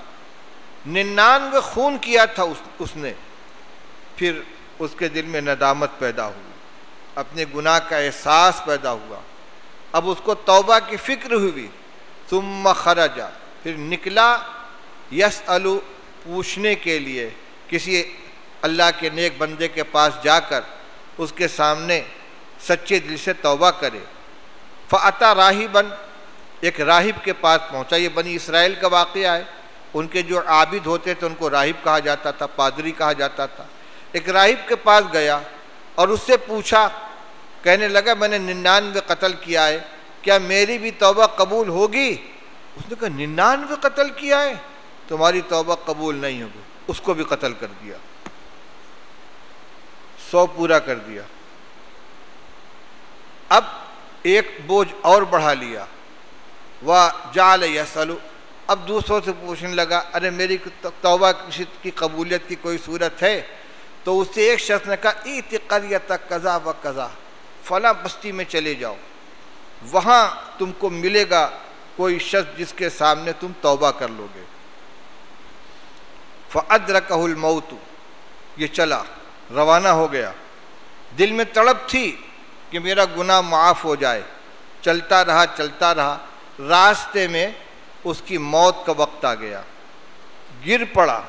99 خون کیا تھا اس نے. پھر اس کے دل میں ندامت پیدا ہوئی، اپنے گناہ کا احساس پیدا ہوا، اب اس کو توبہ کی فکر ہوئی. ثم خرج، پھر نکلا، یسأل، پوچھنے کے لیے کسی اللہ کے نیک بندے کے پاس جا کر اس کے سامنے سچے دل سے توبہ کرے. فأتی راہبا، ایک راہب کے پاس پہنچا. یہ بنی اسرائیل کا واقعہ ہے. ان کے جو عابد ہوتے تھے ان کو راہب کہا جاتا تھا، پادری کہا جاتا تھا. ایک راہب کے پاس گیا اور اس سے پوچھا، کہنے لگا میں نے 99 قتل کیا ہے، کیا میری بھی توبہ قبول ہوگی؟ اس نے کہا 99 قتل کیا ہے، تمہاری توبہ قبول نہیں ہوگی. اس کو بھی قتل کر دیا، 100 پورا کر دیا. اب ایک بوجھ اور بڑھا لیا. وجعل يسأل، اب دوسروں سے پوچھنے لگا ارے میری توبہ کی قبولیت کی کوئی صورت ہے؟ تو اس سے ایک شخص نے کہا ایت قریۃ کذا و کذا، فلاں بستی میں چلے جاؤ، وہاں تم کو ملے گا کوئی شخص جس کے سامنے تم توبہ کر لو گے. فأدرکہ الموت، یہ چلا، روانہ ہو گیا. دل میں تڑپ تھی کہ میرا گناہ معاف ہو جائے. چلتا رہا، راستے میں اس کی موت کا وقت آ گیا. گر پڑا.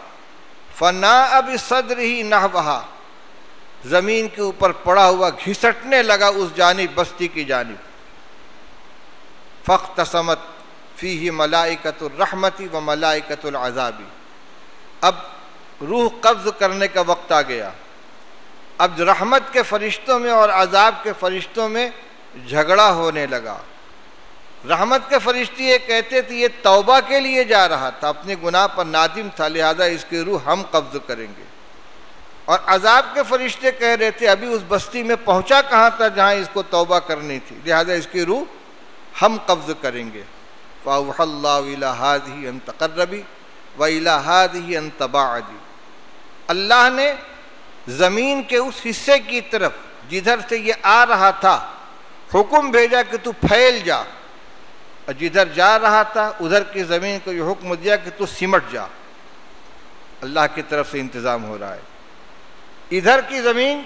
فناء بصدرہ نحوہا، زمین کے اوپر پڑا ہوا گھسٹنے لگا اس جانب، بستی کی جانب. فاختصمت فیہ ملائکۃ الرحمۃ و ملائکۃ العذاب، اب روح قبض کرنے کا وقت آ گیا. اب رحمت کے فرشتوں میں اور عذاب کے فرشتوں میں جھگڑا ہونے لگا. رحمت کے فرشتے یہ کہتے تھے یہ توبہ کے لیے جا رہا تھا، اپنے گناہ پر نادم تھا، لہذا اس کی روح ہم قبض کریں گے. اور عذاب کے فرشتے کہہ رہے تھے ابھی اس بستی میں پہنچا کہاں تھا جہاں اس کو توبہ کرنی تھی، لہذا اس کی روح ہم قبض کریں گے۔ فَأَوْحَى اللَّهُ إِلَىٰ هَٰذِهِ أَن تَقَرَّبِي وَإِلَىٰ هَٰذِهِ أَن تَبَاعَدِي، اللہ نے زمین کے اس حصے کی طرف جدھر سے یہ آ رہا تھا حکم بھیجا کہ تو پھیل جا، اور جدھر جا رہا تھا ادھر کی زمین کو یہ حکم دیا کہ تو سمٹ جا۔ اللہ کی طرف سے انتظام ہو رہا ہے۔ ادھر کی زمین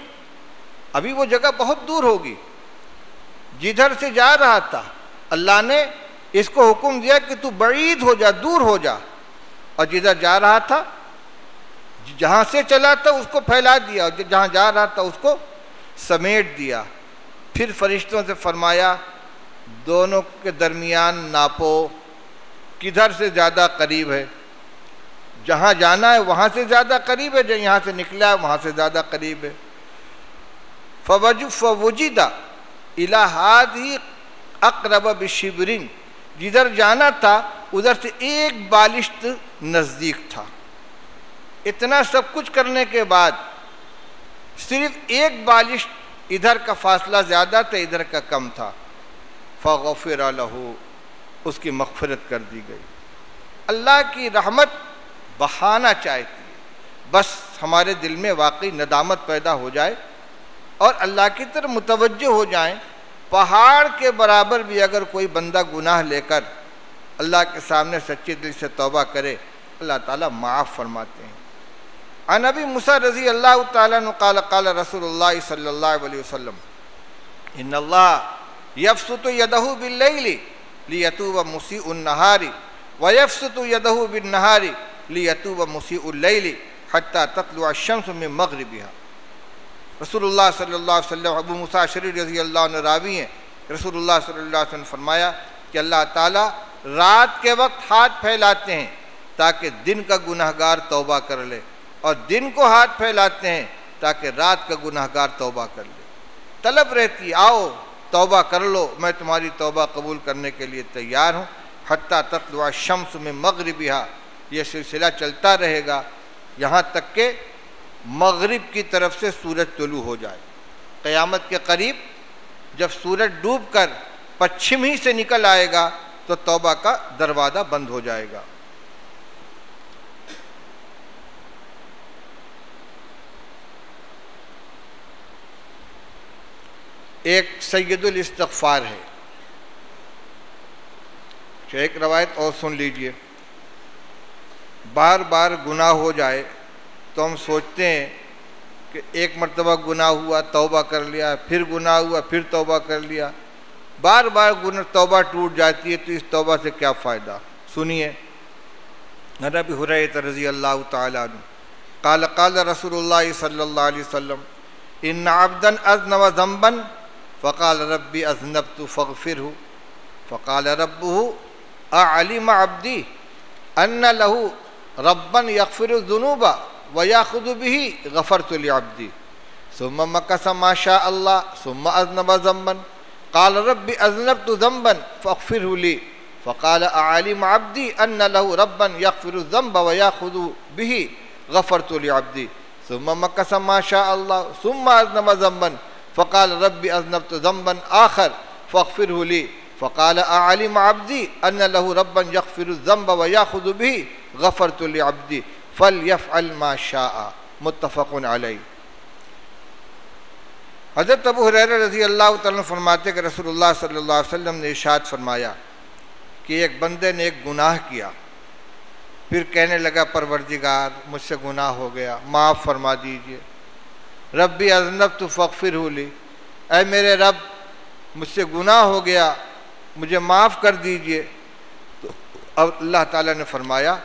ابھی وہ جگہ بہت دور ہوگی، جدھر سے جا رہا تھا اللہ نے اس کو حکم دیا کہ تو بعید ہو جا، دور ہو جا، اور جدھر جا رہا تھا جہاں سے چلا تھا اس کو پھیلا دیا، اور جہاں جا رہا تھا اس کو سمیٹ دیا۔ پھر فرشتوں سے فرمایا دونوں کے درمیان ناپو، کدھر سے زیادہ قریب ہے، جہاں جانا ہے وہاں سے زیادہ قریب ہے، جو یہاں سے نکلا ہے وہاں سے زیادہ قریب ہے۔ فوجد الی ہذہ اقرب بشبر، جدھر جانا تھا ادھر سے ایک بالشت نزدیک تھا۔ اتنا سب کچھ کرنے کے بعد صرف ایک بالشت ادھر کا فاصلہ زیادہ تھا، ادھر کا کم تھا۔ فغفر لہ، اس کی مغفرت کر دی گئی۔ اللہ کی رحمت بہانا چاہتی ہے، بس ہمارے دل میں واقعی ندامت پیدا ہو جائے اور اللہ کی طرف متوجہ ہو جائیں۔ پہاڑ کے برابر بھی اگر کوئی بندہ گناہ لے کر اللہ کے سامنے سچے دل سے توبہ کرے، اللہ تعالیٰ معاف فرماتے ہیں۔ عن ابی موسیٰ رضی اللہ تعالیٰ عنہ قال قال رسول اللہ صلی اللہ علیہ وسلم ان اللہ یبسط یدہ باللیل لیتوب مسیء النہار ویبسط یدہ بالنہار لیتوب مسیء اللیل حتی تطلع الشمس من مغربها۔ رسول اللہ صلی اللہ علیہ وسلم، ابو موسیٰ اشعری رضی اللہ عنہ راوی ہیں، رسول اللہ صلی اللہ علیہ وسلم نے فرمایا کہ اللہ تعالیٰ رات کے وقت ہاتھ پھیلاتے ہیں تاکہ دن کا گناہگار توبہ کر لے، اور دن کو ہاتھ پھیلاتے ہیں تاکہ رات کا گناہگار توبہ کر لے۔ طلب رہتی آؤ توبہ کر لو، میں تمہاری توبہ قبول کرنے کے لیے تیار ہوں۔ حتی تطلع الشمس من مغربها، یہ سلسلہ چلتا رہے گا یہاں تک کہ مغرب کی طرف سے سورج طلوع ہو جائے۔ قیامت کے قریب جب سورج ڈوب کر پچھم ہی سے نکل آئے گا تو توبہ کا دروازہ بند ہو جائے گا۔ ایک سید الاستغفار ہے، ایک روایت اور سن لیجئے۔ بار بار گناہ ہو جائے تو ہم سوچتے ہیں کہ ایک مرتبہ گناہ ہوا توبہ کر لیا، پھر گناہ ہوا پھر توبہ کر لیا، بار بار توبہ ٹوٹ جاتی ہے تو اس توبہ سے کیا فائدہ؟ سنیے، ابی ہریرہ رضی اللہ تعالی عنہ قال قال رسول اللہ صلی اللہ علیہ وسلم ان عبدا اذنب ذنبا فقال ربی اذنبت فاغفرہ فقال ربہ اعلم عبدی ان له ربا یغفر الذنوب ویاخذ به غفرت لعبدی ثم مکث ما شاء اللہ ثم اذنب ذنبا قال رب اذنبت ذنبا فاغفره لي فقال اعلم عبدی ان له ربا یغفر الذنب ویاخذ به غفرت لعبدی ثم مکث ما شاء اللہ ثم اذنب ذنبا فقال رب اذنبت ذنبا آخر فاغفره لي فقال اعلم عبدی ان له ربا یغفر الذنب ویاخذ به غفرت لعبدی فلیفعل ما شاء، متفق علیہ۔ حضرت ابو ہریرہ رضی اللہ تعالیٰ عنہ فرماتے کہ رسول اللہ صلی اللہ علیہ وسلم نے ارشاد فرمایا کہ ایک بندے نے ایک گناہ کیا، پھر کہنے لگا پروردگار مجھ سے گناہ ہو گیا، معاف فرما دیجئے۔ ربی اذنبت فاغفرہ لی، اے میرے رب مجھ سے گناہ ہو گیا مجھے معاف کر دیجئے۔ تو اب اللہ تعالیٰ نے فرمایا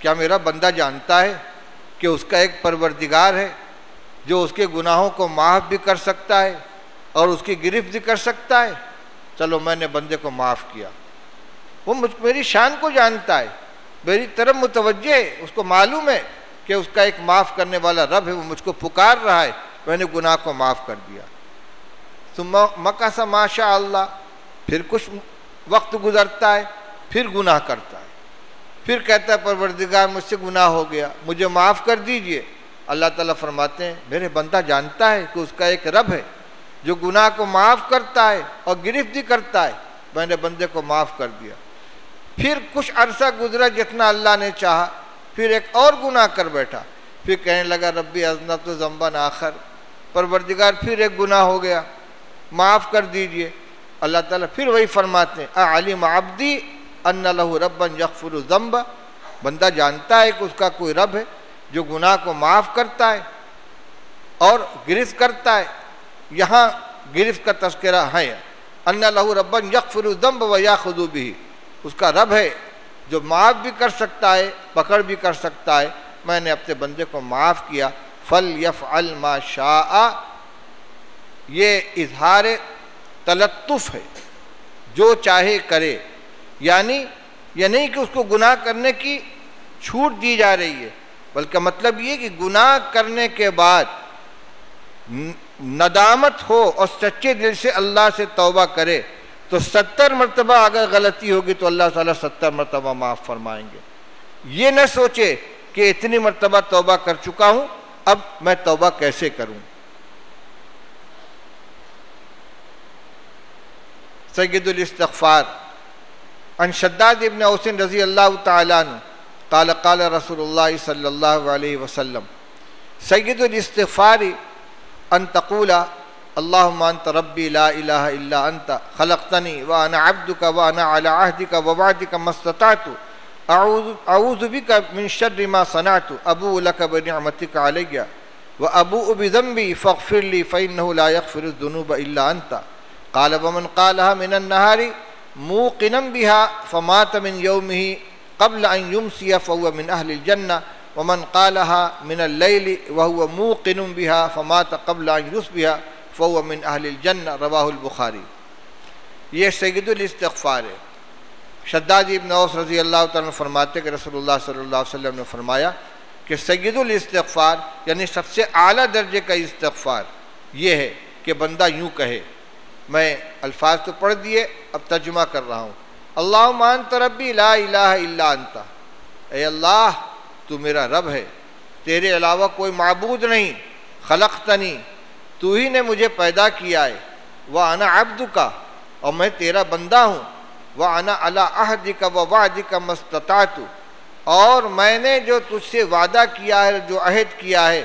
کیا میرا بندہ جانتا ہے کہ اس کا ایک پروردگار ہے جو اس کے گناہوں کو معاف بھی کر سکتا ہے اور اس کی گرفت بھی کر سکتا ہے؟ چلو میں نے بندے کو معاف کیا، وہ میری شان کو جانتا ہے، میری طرف متوجہ ہے، اس کو معلوم ہے کہ اس کا ایک معاف کرنے والا رب ہے، وہ مجھ کو پکار رہا ہے، میں نے گناہ کو معاف کر دیا۔ ثم مکث ما شاء اللہ، پھر کچھ وقت گزرتا ہے پھر گناہ کرتا ہے، پھر کہتا ہے پروردگار مجھ سے گناہ ہو گیا مجھے معاف کر دیجئے۔ اللہ تعالیٰ فرماتے ہیں میرے بندہ جانتا ہے کہ اس کا ایک رب ہے جو گناہ کو معاف کرتا ہے اور گرفت بھی کرتا ہے، میں نے بندے کو معاف کر دیا۔ پھر کچھ عرصہ گزرا جتنا اللہ نے چاہا، پھر ایک اور گناہ کر بیٹھا، پھر کہنے لگا ربی اذنبت ذنبا آخر، پروردگار پھر ایک گناہ ہو گیا، معاف کر دیجئے۔ اللہ تعالیٰ پھر وہی فرماتے ہیں اعلم عبدی ان لہ ربا یغفر الذنب، بندہ جانتا ہے کہ اس کا کوئی رب ہے جو گناہ کو معاف کرتا ہے اور گرفت کرتا ہے۔ یہاں گرفت کا تذکرہ ہے، ان لہ ربا یغفر الذنب ویأخذ بہ، اس کا رب ہے جو معاف بھی کر سکتا ہے، پکڑ بھی کر سکتا ہے۔ میں نے اپنے بندے کو معاف کیا، فلیفعل ما شاء، یہ اظہار تلطف ہے، جو چاہے کرے، یعنی یہ نہیں کہ اس کو گناہ کرنے کی چھوٹ دی جا رہی ہے، بلکہ مطلب یہ کہ گناہ کرنے کے بعد ندامت ہو اور سچے دل سے اللہ سے توبہ کرے تو 70 مرتبہ اگر غلطی ہوگی تو اللہ تعالیٰ 70 مرتبہ معاف فرمائیں گے۔ یہ نہ سوچے کہ اتنی مرتبہ توبہ کر چکا ہوں، اب میں توبہ کیسے کروں۔ سید الاستغفار عن شداد ابن اوس رضی اللہ تعالیٰ عنہ قال قال رسول اللہ صلی اللہ علیہ وسلم سید الاستغفار ان تقول اللہم انت ربی لا الہ الا انت خلقتنی وانا عبدک وانا علی عہدک ووعدک ما استطعت اعوذ بک من شر ما صنعت ابوء لک بنعمتک علی وابوء بذنبی فاغفر لی فانہ لا یغفر الذنوب الا انت قال ومن قالها من النهار موقنا بها فمات من يومه قبل ان يمسي فهو من اهل الجنة ومن قالها من الليل وهو موقن بها فمات قبل ان يصبح فهو من اهل الجنة رواه البخاری۔ یہ سید الاستغفار ہے۔ شداد ابن اوس رضی اللہ تعالیٰ عنہ فرماتے کہ رسول اللہ صلی اللہ علیہ وسلم نے فرمایا کہ سید الاستغفار یعنی سب سے اعلیٰ درجے کا استغفار یہ ہے کہ بندہ یوں کہے، میں الفاظ تو پڑھ دیے، اب ترجمہ کر رہا ہوں۔ اللہم انت ربی لا الہ الا انت، اے اللہ تو میرا رب ہے، تیرے علاوہ کوئی معبود نہیں، خلقتنی تو ہی نے مجھے پیدا کیا ہے، وانا عبدک اور میں تیرا بندہ ہوں، وانا علی عہدک ووعدک ما استطعت اور میں نے جو تجھ سے وعدہ کیا ہے، جو عہد کیا ہے،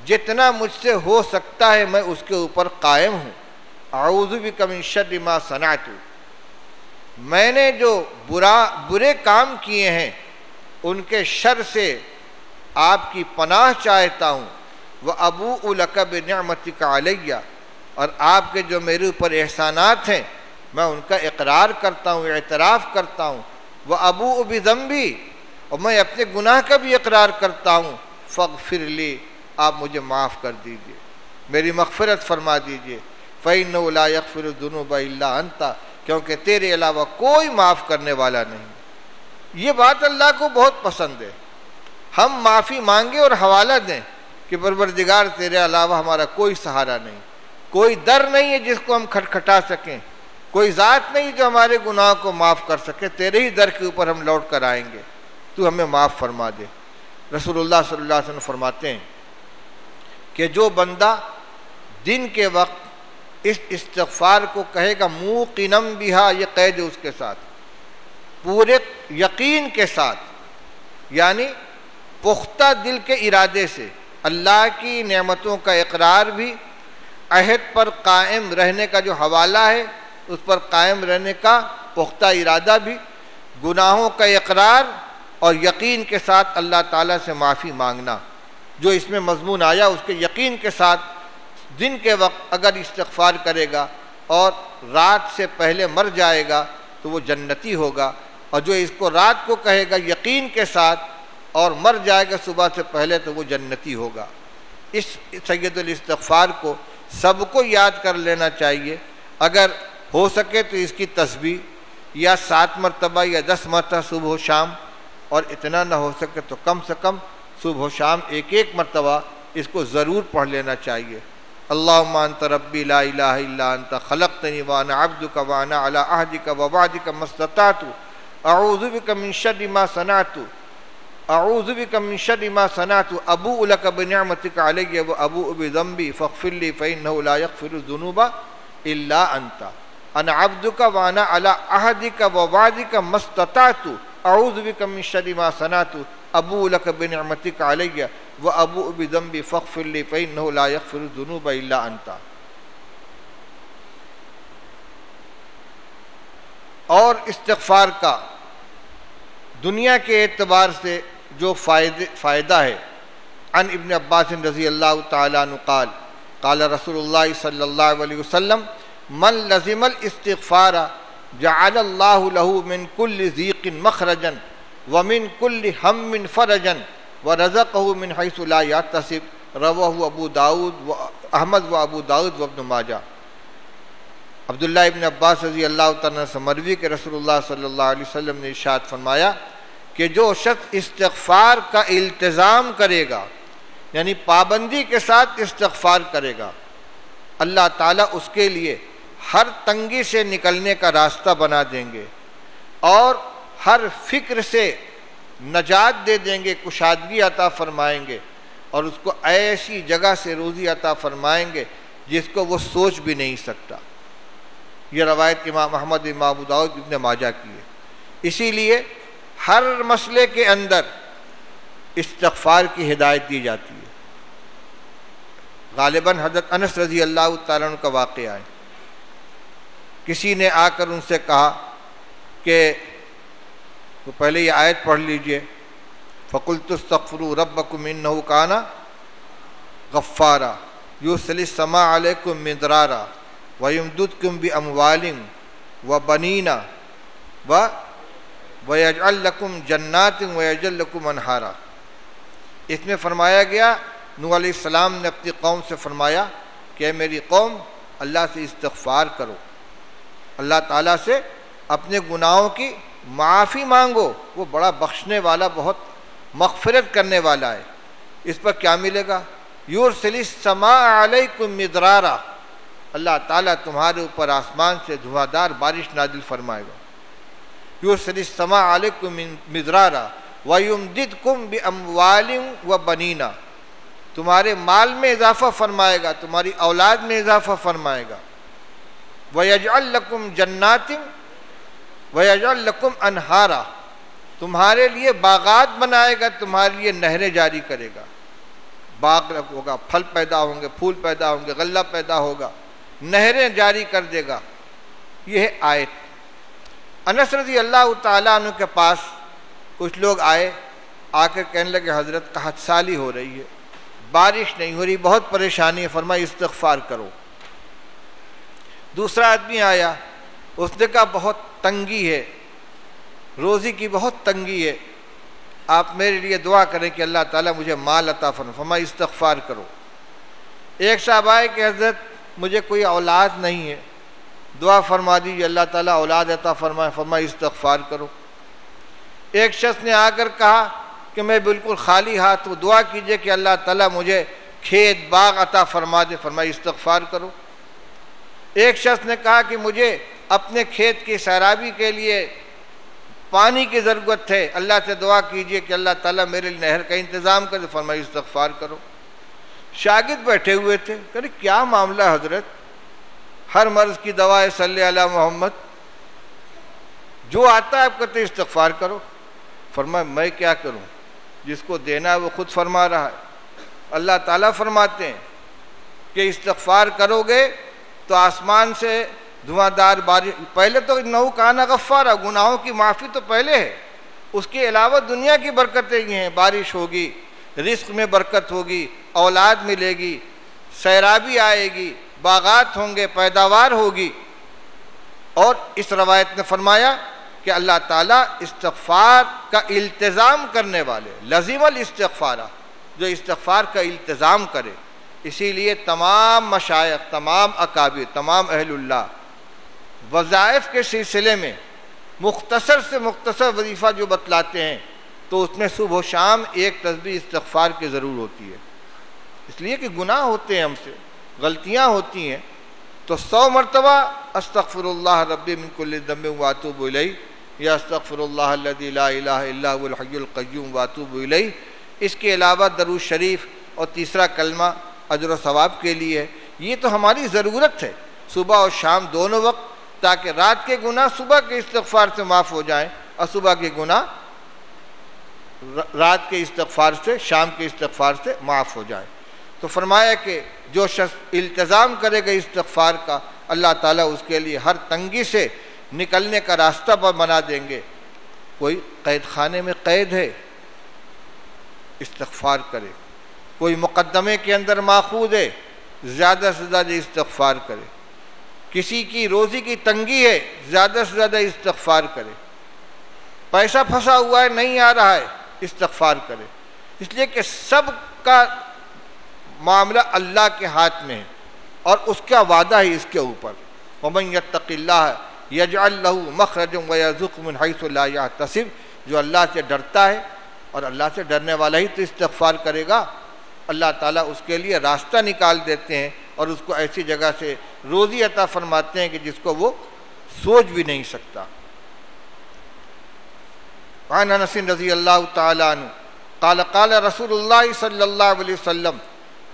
جتنا مجھ سے ہو سکتا ہے میں اس کے اوپر قائم ہوں۔ اعوذ بک من شر ما صنعت، میں نے جو برے کام کیے ہیں ان کے شر سے آپ کی پناہ چاہتا ہوں۔ وابوء لک بنعمتک علی، اور آپ کے جو میرے اوپر احسانات ہیں میں ان کا اقرار کرتا ہوں، اعتراف کرتا ہوں۔ وابوء بذنبی، اور میں اپنے گناہ کا بھی اقرار کرتا ہوں۔ فاغفر لی، آپ مجھے معاف کر دیجئے، میری مغفرت فرما دیجئے۔ فإنہ لا یغفر الذنوب الا انت، کیونکہ تیرے علاوہ کوئی معاف کرنے والا نہیں۔ یہ بات اللہ کو بہت پسند ہے، ہم معافی مانگیں اور حوالہ دیں کہ پروردگار تیرے علاوہ ہمارا کوئی سہارا نہیں، کوئی در نہیں ہے جس کو ہم کھٹکھٹا سکیں، کوئی ذات نہیں جو ہمارے گناہ کو معاف کر سکے، تیرے ہی در کے اوپر ہم لوٹ کر آئیں گے، تو ہمیں معاف فرما دے۔ رسول اللہ صلی اللہ علیہ وسلم فرماتے ہیں کہ جو بندہ دن کے وقت اس استغفار کو کہے گا موقنم بہا، یہ قید ہے اس کے ساتھ، پورے یقین کے ساتھ، یعنی پختہ دل کے ارادے سے، اللہ کی نعمتوں کا اقرار بھی، عہد پر قائم رہنے کا جو حوالہ ہے اس پر قائم رہنے کا پختہ ارادہ بھی، گناہوں کا اقرار اور یقین کے ساتھ اللہ تعالیٰ سے معافی مانگنا، جو اس میں مضمون آیا اس کے یقین کے ساتھ دن کے وقت اگر استغفار کرے گا اور رات سے پہلے مر جائے گا تو وہ جنتی ہوگا، اور جو اس کو رات کو کہے گا یقین کے ساتھ اور مر جائے گا صبح سے پہلے تو وہ جنتی ہوگا۔ اس سید الاستغفار کو سب کو یاد کر لینا چاہیے، اگر ہو سکے تو اس کی تسبیح یا 7 مرتبہ یا 10 مرتبہ صبح و شام، اور اتنا نہ ہو سکے تو کم سے کم صبح و شام ایک مرتبہ اس کو ضرور پڑھ لینا چاہیے۔ اللہم انت ربی لا الہ الا انت خلقتنی وانا عبدک وانا علی عہدک ووعدک ما استطعت اعوذ بک من شر ما صنعت اعوذ بک من شر ما صنعت ابوء لک بنعمتک علی وابوء بذنبی فاغفر لی فانہ لا یغفر الذنوب الا انت انا عبدک وانا علی عہدک ووعدک ما استطعت اعوذ بک من شر ما صنعت ابوء لک بنعمتک علی وابوء بذنبی فاغفر لی فانہ لا یغفر الذنوب الا انت۔ اور استغفار کا دنیا کے اعتبار سے جو فائدہ ہے، عن ابن عباس رضی اللہ تعالیٰ عنہ قال قال رسول اللہ صلی اللہ علیہ وسلم من لزم الاستغفار جعل اللہ له من كل ضیق مخرجا ومن كل ہم فرجا ورزقه من حیث لا یحتسب، رواہ ابو داود و احمد و ابو داود و ابن ماجہ۔ عبداللہ ابن عباس رضی اللہ تعالیٰ سے مروی کہ رسول اللہ صلی اللہ علیہ وسلم نے ارشاد فرمایا کہ جو شخص استغفار کا التزام کرے گا، یعنی پابندی کے ساتھ استغفار کرے گا، اللہ تعالیٰ اس کے لیے ہر تنگی سے نکلنے کا راستہ بنا دیں گے اور ہر فکر سے نجات دے دیں گے، کشادگی عطا فرمائیں گے، اور اس کو ایسی جگہ سے روزی عطا فرمائیں گے جس کو وہ سوچ بھی نہیں سکتا۔ یہ روایت امام احمد، امام ابو داؤد، ابن ماجہ کی ہے۔ اسی لیے ہر مسئلے کے اندر استغفار کی ہدایت دی جاتی ہے۔ غالباً حضرت انس رضی اللہ تعالیٰ عنہ کا واقعہ ہے، کسی نے آ کر ان سے کہا کہ تو پہلے یہ آیت پڑھ لیجئے، فَقُلْتُ اسْتَغْفِرُوا رَبَّكُمْ إِنَّهُ كَانَ غَفَّارًا يُرْسِلِ السَّمَاءَ عَلَيْكُمْ مِدْرَارًا وَيُمْدِدْكُمْ بِأَمْوَالٍ وَبَنِينَ وَيَجْعَلْ لَكُمْ جَنَّاتٍ وَيَجْعَلْ لَكُمْ أَنْهَارًا۔ اس میں فرمایا گیا، نوح علیہ السلام نے اپنی قوم سے فرمایا کہ اے میری قوم، اللہ سے استغفار کرو، اللہ تعالیٰ سے اپنے گناہوں کی معافی مانگو، وہ بڑا بخشنے والا، بہت مغفرت کرنے والا ہے۔ اس پر کیا ملے گا؟ یرسل السماء علیکم مدرارا، اللہ تعالیٰ تمہارے اوپر آسمان سے دھواں بارش نازل فرمائے گا۔ یرسل السماء علیکم مدرارا ویمددکم باموال وبنین، تمہارے مال میں اضافہ فرمائے گا، تمہاری اولاد میں اضافہ فرمائے گا۔ ویجعل لکم جنات ویجعل لکم انہارا، تمہارے لیے باغات بنائے گا، تمہارے لیے نہریں جاری کرے گا، باغ ہوگا، پھل پیدا ہوں گے، پھول پیدا ہوں گے، غلہ پیدا ہوگا، نہریں جاری کر دے گا۔ یہ ہے آیت۔ انس رضی اللہ تعالیٰ عنہ کے پاس کچھ لوگ آئے، آ کر کہنے لگے حضرت قحط سالی ہو رہی ہے، بارش نہیں ہو رہی، بہت پریشانی ہے، فرمایا استغفار کرو۔ دوسرا آدمی آیا، اس نے کہا بہت تنگی ہے، روزی کی بہت تنگی ہے، آپ میرے لیے دعا کریں کہ اللہ تعالیٰ مجھے مال عطا فرمائے، فرمایا استغفار کرو۔ ایک صاحب آئے کہ حضرت مجھے کوئی اولاد نہیں ہے، دعا فرما دیجیے اللہ تعالیٰ اولاد عطا فرمائے، فرمایا استغفار کرو۔ ایک شخص نے آ کر کہا کہ میں بالکل خالی ہاتھ ہوں، دعا کیجئے کہ اللہ تعالیٰ مجھے کھیت باغ عطا فرما دے، فرمایا استغفار کرو۔ ایک شخص نے کہا کہ مجھے اپنے کھیت کی سیرابی کے لیے پانی کی ضرورت ہے، اللہ سے دعا کیجئے کہ اللہ تعالیٰ میرے لیے نہر کا انتظام کرے، فرمایا استغفار کرو۔ شاگرد بیٹھے ہوئے تھے، کہ کیا معاملہ حضرت، ہر مرض کی دوا ہے صلی علی محمد، جو آتا ہے آپ کہتے استغفار کرو۔ فرمایا میں کیا کروں، جس کو دینا ہے وہ خود فرما رہا ہے۔ اللہ تعالیٰ فرماتے ہیں کہ استغفار کرو گے تو آسمان سے دھواں دار بارش، پہلے تو انہو کان غفارا، گناہوں کی معافی تو پہلے ہے، اس کے علاوہ دنیا کی برکتیں یہ ہیں، بارش ہوگی، رزق میں برکت ہوگی، اولاد ملے گی، سیرابی آئے گی، باغات ہوں گے، پیداوار ہوگی۔ اور اس روایت نے فرمایا کہ اللہ تعالیٰ استغفار کا التزام کرنے والے، لزم الاستغفارہ، جو استغفار کا التزام کرے۔ اسی لیے تمام مشائخ، تمام اکابر، تمام اہل اللہ وظائف کے سلسلے میں مختصر سے مختصر وظیفہ جو بتلاتے ہیں تو اس میں صبح و شام ایک تسبیح استغفار کی ضرور ہوتی ہے، اس لیے کہ گناہ ہوتے ہیں، ہم سے غلطیاں ہوتی ہیں، تو 100 مرتبہ استغفر اللہ ربی من کل ذنب واتوب الیہ یا استغفر اللہ الذی لا الہ الا هو الحی القیوم واتوب الیہ۔ اس کے علاوہ درود شریف اور تیسرا کلمہ اجر و ثواب کے لیے ہے۔ یہ تو ہماری ضرورت ہے صبح اور شام دونوں وقت، تاکہ رات کے گناہ صبح کے استغفار سے معاف ہو جائیں اور صبح کے گناہ رات کے استغفار سے، شام کے استغفار سے معاف ہو جائیں۔ تو فرمایا کہ جو شخص التزام کرے گا استغفار کا، اللہ تعالیٰ اس کے لیے ہر تنگی سے نکلنے کا راستہ بنا دیں گے۔ کوئی قید خانے میں قید ہے، استغفار کرے۔ کوئی مقدمے کے اندر ماخوذ ہے، زیادہ سے زیادہ استغفار کرے۔ کسی کی روزی کی تنگی ہے، زیادہ سے زیادہ استغفار کرے۔ پیسہ پھنسا ہوا ہے، نہیں آ رہا ہے، استغفار کرے۔ اس لیے کہ سب کا معاملہ اللہ کے ہاتھ میں ہے اور اس کا وعدہ ہے اس کے اوپر۔ وَمَن يَتَّقِ اللَّهَ يَجْعَلْ لَهُ مَخْرَجًا وَيَرْزُقْهُ مِنْ حَيْثُ لَا يَحْتَسِبُ۔ جو اللہ سے ڈرتا ہے، اور اللہ سے ڈرنے والا ہی تو استغفار کرے گا، اللہ تعالیٰ اس کے لیے راستہ نکال دیتے ہیں اور اس کو ایسی جگہ سے روزی عطا فرماتے ہیں کہ جس کو وہ سوچ بھی نہیں سکتا۔ عن انس رضی اللہ تعالیٰ عنہ قال قال رسول اللہ صلی اللہ علیہ وسلم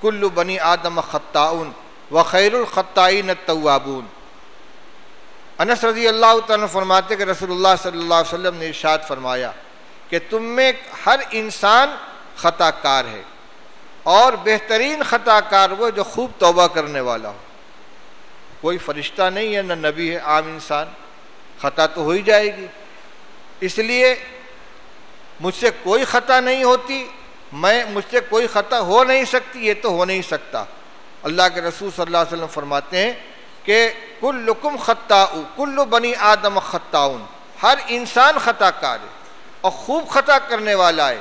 کل بنی آدم خطاؤن وخیر الخطائین التوابون۔ انس رضی اللہ تعالیٰ فرماتے کہ رسول اللہ صلی اللہ علیہ وسلم نے ارشاد فرمایا کہ تم میں ہر انسان خطا کار ہے، اور بہترین خطا کار وہ جو خوب توبہ کرنے والا ہو۔ کوئی فرشتہ نہیں ہے، نہ نبی ہے، عام انسان، خطا تو ہو ہی جائے گی۔ اس لیے مجھ سے کوئی خطا نہیں ہوتی، مجھ سے کوئی خطا ہو نہیں سکتی، یہ تو ہو نہیں سکتا۔ اللہ کے رسول صلی اللہ علیہ وسلم فرماتے ہیں کہ کلکم خطاء کل بنی آدم خطاؤن، ہر انسان خطا کار ہے اور خوب خطا کرنے والا ہے،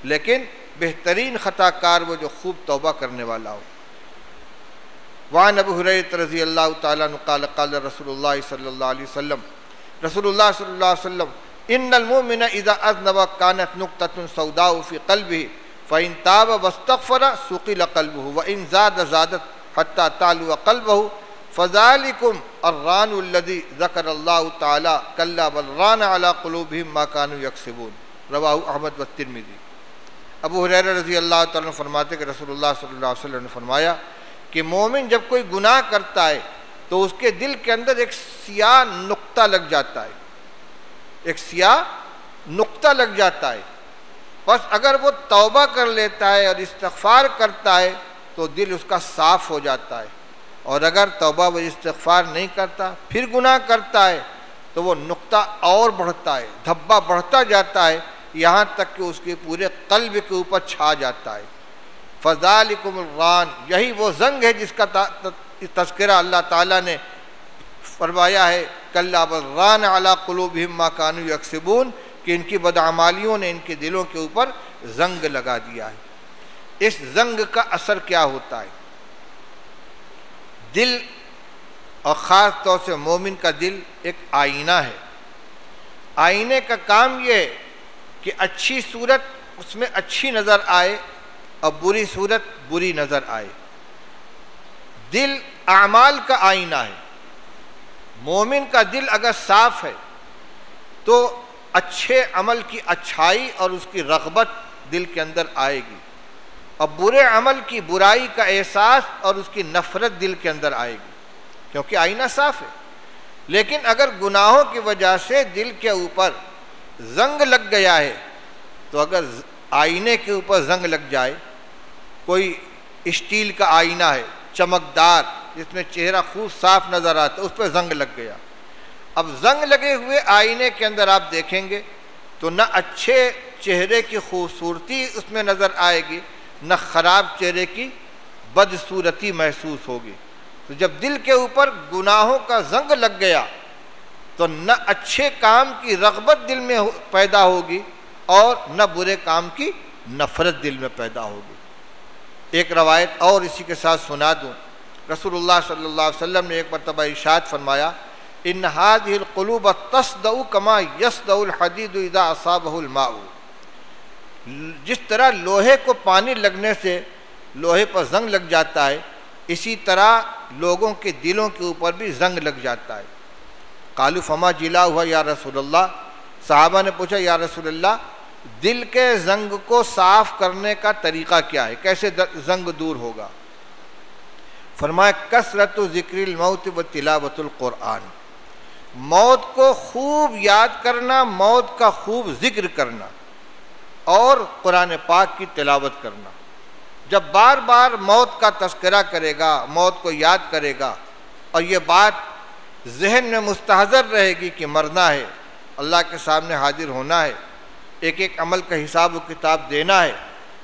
لیکن بہترین خطا کار وہ جو خوب توبہ کرنے والا ہو۔ وعن ابو ہریرہ رضی اللہ تعالیٰ عنہ قال قال رسول اللہ صلی اللہ علیہ وسلم، رسول اللہ صلی اللہ علیہ وسلم ان المؤمن اذا اذنب كانت نقطة سوداء في قلبه فإن تاب واستغفر سقل قلبه وإن زادت حتى تعلو قلبه فذلكم الران الذي ذكر الله تعالى كلا بل ران على قلوبهم ما كانوا يكسبون۔ رواه احمد والترمذی۔ ابو ہریرہ رضی اللہ تعالیٰ عنہ فرماتے کہ رسول اللہ صلی اللہ علیہ وسلم نے فرمایا کہ مومن جب کوئی گناہ کرتا ہے تو اس کے دل کے اندر ایک سیاہ نقطہ لگ جاتا ہے، ایک سیاہ نقطہ لگ جاتا ہے۔ بس اگر وہ توبہ کر لیتا ہے اور استغفار کرتا ہے تو دل اس کا صاف ہو جاتا ہے، اور اگر توبہ و استغفار نہیں کرتا پھر گناہ کرتا ہے تو وہ نقطہ اور بڑھتا ہے، دھبا بڑھتا جاتا ہے، یہاں تک کہ اس کے پورے قلب کے اوپر چھا جاتا ہے۔ فذالکم الران، یہی وہ زنگ ہے جس کا تذکرہ اللہ تعالیٰ نے فرمایا ہے کلا بل ران علی قلوبہم ما کانوا یکسبون، کہ ان کی بدعمالیوں نے ان کے دلوں کے اوپر زنگ لگا دیا ہے۔ اس زنگ کا اثر کیا ہوتا ہے؟ دل، اور خاص طور سے مومن کا دل ایک آئینہ ہے۔ آئینے کا کام یہ ہے کہ اچھی صورت اس میں اچھی نظر آئے اور بری صورت بری نظر آئے۔ دل اعمال کا آئینہ ہے۔ مومن کا دل اگر صاف ہے تو اچھے عمل کی اچھائی اور اس کی رغبت دل کے اندر آئے گی، اور برے عمل کی برائی کا احساس اور اس کی نفرت دل کے اندر آئے گی، کیونکہ آئینہ صاف ہے۔ لیکن اگر گناہوں کی وجہ سے دل کے اوپر زنگ لگ گیا ہے، تو اگر آئینے کے اوپر زنگ لگ جائے، کوئی اسٹیل کا آئینہ ہے چمکدار جس میں چہرہ خوب صاف نظر آتا ہے، اس پہ زنگ لگ گیا، اب زنگ لگے ہوئے آئینے کے اندر آپ دیکھیں گے تو نہ اچھے چہرے کی خوبصورتی اس میں نظر آئے گی، نہ خراب چہرے کی بدصورتی محسوس ہوگی۔ تو جب دل کے اوپر گناہوں کا زنگ لگ گیا تو نہ اچھے کام کی رغبت دل میں پیدا ہوگی اور نہ برے کام کی نفرت دل میں پیدا ہوگی۔ ایک روایت اور اسی کے ساتھ سنا دوں، رسول اللہ صلی اللہ علیہ وسلم نے ایک مرتبہ ارشاد فرمایا ان هذه القلوب تصدع كما يصدع الحديد اذا اصابه الماء، جس طرح لوہے کو پانی لگنے سے لوہے پر زنگ لگ جاتا ہے، اسی طرح لوگوں کے دلوں کے اوپر بھی زنگ لگ جاتا ہے۔ قالوا فما جلاؤها یا رسول اللہ، صحابہ نے پوچھا یا رسول اللہ دل کے زنگ کو صاف کرنے کا طریقہ کیا ہے، کیسے زنگ دور ہوگا؟ فرمایا کثرت ذکر الموت و تلاوت القرآن، موت کو خوب یاد کرنا، موت کا خوب ذکر کرنا اور قرآن پاک کی تلاوت کرنا۔ جب بار بار موت کا تذکرہ کرے گا، موت کو یاد کرے گا اور یہ بات ذہن میں مستحضر رہے گی کہ مرنا ہے، اللہ کے سامنے حاضر ہونا ہے، ایک ایک عمل کا حساب و کتاب دینا ہے،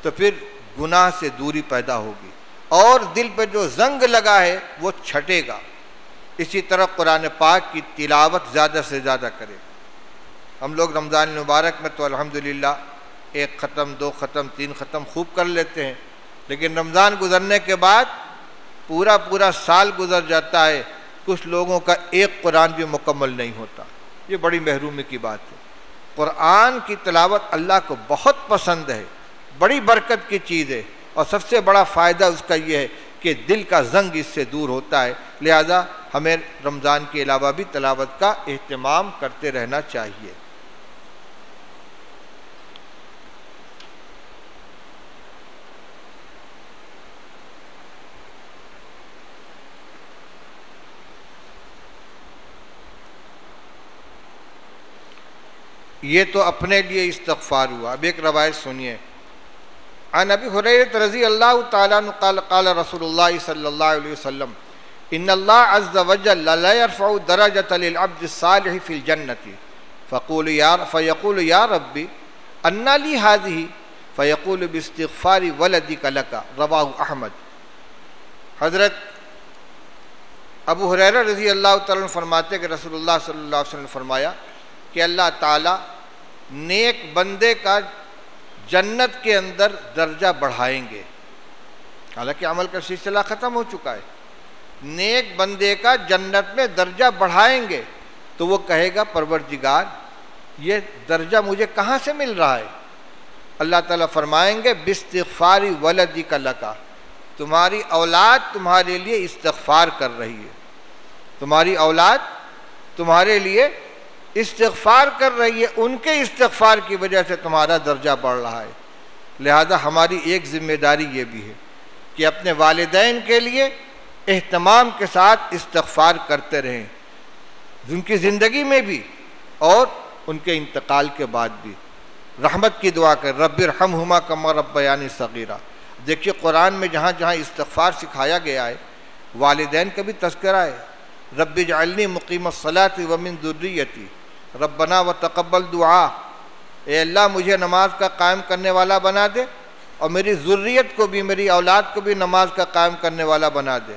تو پھر گناہ سے دوری پیدا ہوگی اور دل پہ جو زنگ لگا ہے وہ چھٹے گا۔ اسی طرح قرآن پاک کی تلاوت زیادہ سے زیادہ کرے۔ ہم لوگ رمضان المبارک میں تو الحمدللہ 1 ختم 2 ختم 3 ختم خوب کر لیتے ہیں، لیکن رمضان گزرنے کے بعد پورا سال گزر جاتا ہے، کچھ لوگوں کا ایک قرآن بھی مکمل نہیں ہوتا۔ یہ بڑی محرومی کی بات ہے۔ قرآن کی تلاوت اللہ کو بہت پسند ہے، بڑی برکت کی چیز ہے، اور سب سے بڑا فائدہ اس کا یہ ہے کہ دل کا زنگ اس سے دور ہوتا ہے۔ لہذا ہمیں رمضان کے علاوہ بھی تلاوت کا اہتمام کرتے رہنا چاہیے۔ یہ تو اپنے لیے استغفار ہوا۔ اب ایک روایت سنیے، عن ابی ہریرہ رضی اللہ تعالیٰ عنہ قال قال رسول اللہ صلی اللہ علیہ وسلم ان اللہ عز وجل لا يرفع درجۃ للعبد الصالح فی الجنۃ فیقول یا ربی انا لی هذه فیقول باستغفار ولدک لک، رواہ احمد۔ حضرت ابو ہریرہ رضی اللہ تعالیٰ عنہ فرماتے کہ رسول اللہ صلی اللہ علیہ وسلم نے فرمایا کہ اللہ تعالیٰ نیک بندے کا جنت کے اندر درجہ بڑھائیں گے، حالانکہ عمل کا سلسلہ ختم ہو چکا ہے۔ نیک بندے کا جنت میں درجہ بڑھائیں گے تو وہ کہے گا پروردگار یہ درجہ مجھے کہاں سے مل رہا ہے؟ اللہ تعالیٰ فرمائیں گے باستغفار ولدک لک، تمہاری اولاد تمہارے لیے استغفار کر رہی ہے، تمہاری اولاد تمہارے لیے استغفار کر رہی ہے، ان کے استغفار کی وجہ سے تمہارا درجہ بڑھ رہا ہے۔ لہذا ہماری ایک ذمہ داری یہ بھی ہے کہ اپنے والدین کے لیے اہتمام کے ساتھ استغفار کرتے رہیں، ان کی زندگی میں بھی اور ان کے انتقال کے بعد بھی۔ رحمت کی دعا کر رب ارحمہما کما ربیانی صغیرا۔ دیکھیے قرآن میں جہاں جہاں استغفار سکھایا گیا ہے والدین کا بھی تذکرہ ہے۔ رب اجعلنی مقیم الصلاۃ ومن ذریتی ربنا وتقبل دعا، اے اللہ مجھے نماز کا قائم کرنے والا بنا دے اور میری ذریت کو بھی، میری اولاد کو بھی نماز کا قائم کرنے والا بنا دے۔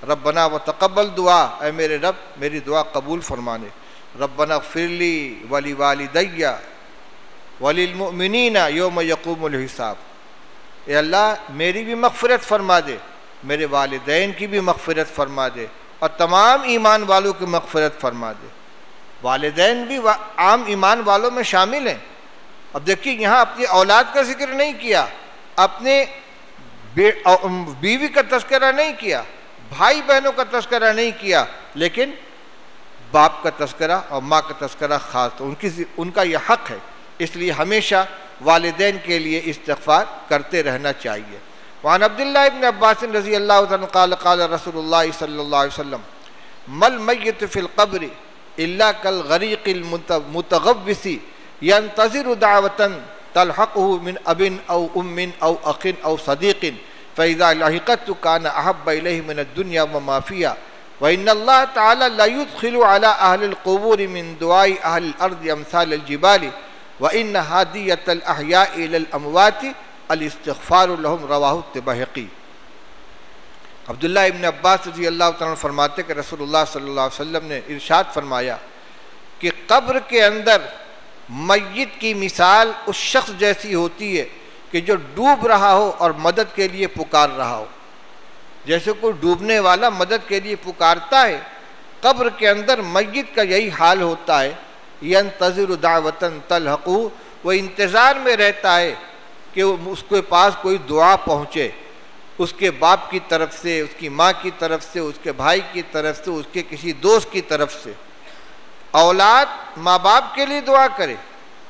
ربنا وتقبل دعا، اے میرے رب میری دعا قبول فرمانے۔ ربنا اغفر لی ولوالدی وللمؤمنین یوم یقوم الحساب، اے اللہ میری بھی مغفرت فرما دے، میرے والدین کی بھی مغفرت فرما دے اور تمام ایمان والوں کی مغفرت فرما دے۔ والدین بھی عام ایمان والوں میں شامل ہیں۔ اب دیکھیے یہاں اپنی اولاد کا ذکر نہیں کیا، اپنے بیوی کا تذکرہ نہیں کیا، بھائی بہنوں کا تذکرہ نہیں کیا، لیکن باپ کا تذکرہ اور ماں کا تذکرہ خاص، تو ان کا یہ حق ہے، اس لیے ہمیشہ والدین کے لیے استغفار کرتے رہنا چاہیے۔ وعن عبداللہ ابن عباس رضی اللہ عنہ قال قال رسول اللہ صلی اللہ علیہ وسلم مل میت فی القبر الا کالغریق المتغوث ينتظر دعوة تلحقه من اب او ام او اخ او صدیق فاذا لحقت كان احب الیہ من الدنیا وما فیہا وان اللہ تعالی لا يدخل على اہل القبور من دعاء اہل الارض امثال الجبال وان ہادیۃ الاحیاء الى الاموات الاستغفار لهم، رواہ الطبہقی۔ عبداللہ ابن عباس رضی اللہ تعالیٰ عنہ فرماتے کہ رسول اللہ صلی اللہ علیہ وسلم نے ارشاد فرمایا کہ قبر کے اندر میت کی مثال اس شخص جیسی ہوتی ہے کہ جو ڈوب رہا ہو اور مدد کے لیے پکار رہا ہو۔ جیسے کوئی ڈوبنے والا مدد کے لیے پکارتا ہے، قبر کے اندر میت کا یہی حال ہوتا ہے۔ ینتظر دعوتاً تلحقہ، وہ انتظار میں رہتا ہے کہ اس کے پاس کوئی دعا پہنچے، اس کے باپ کی طرف سے، اس کی ماں کی طرف سے، اس کے بھائی کی طرف سے، اس کے کسی دوست کی طرف سے، اولاد ماں باپ کے لیے دعا کرے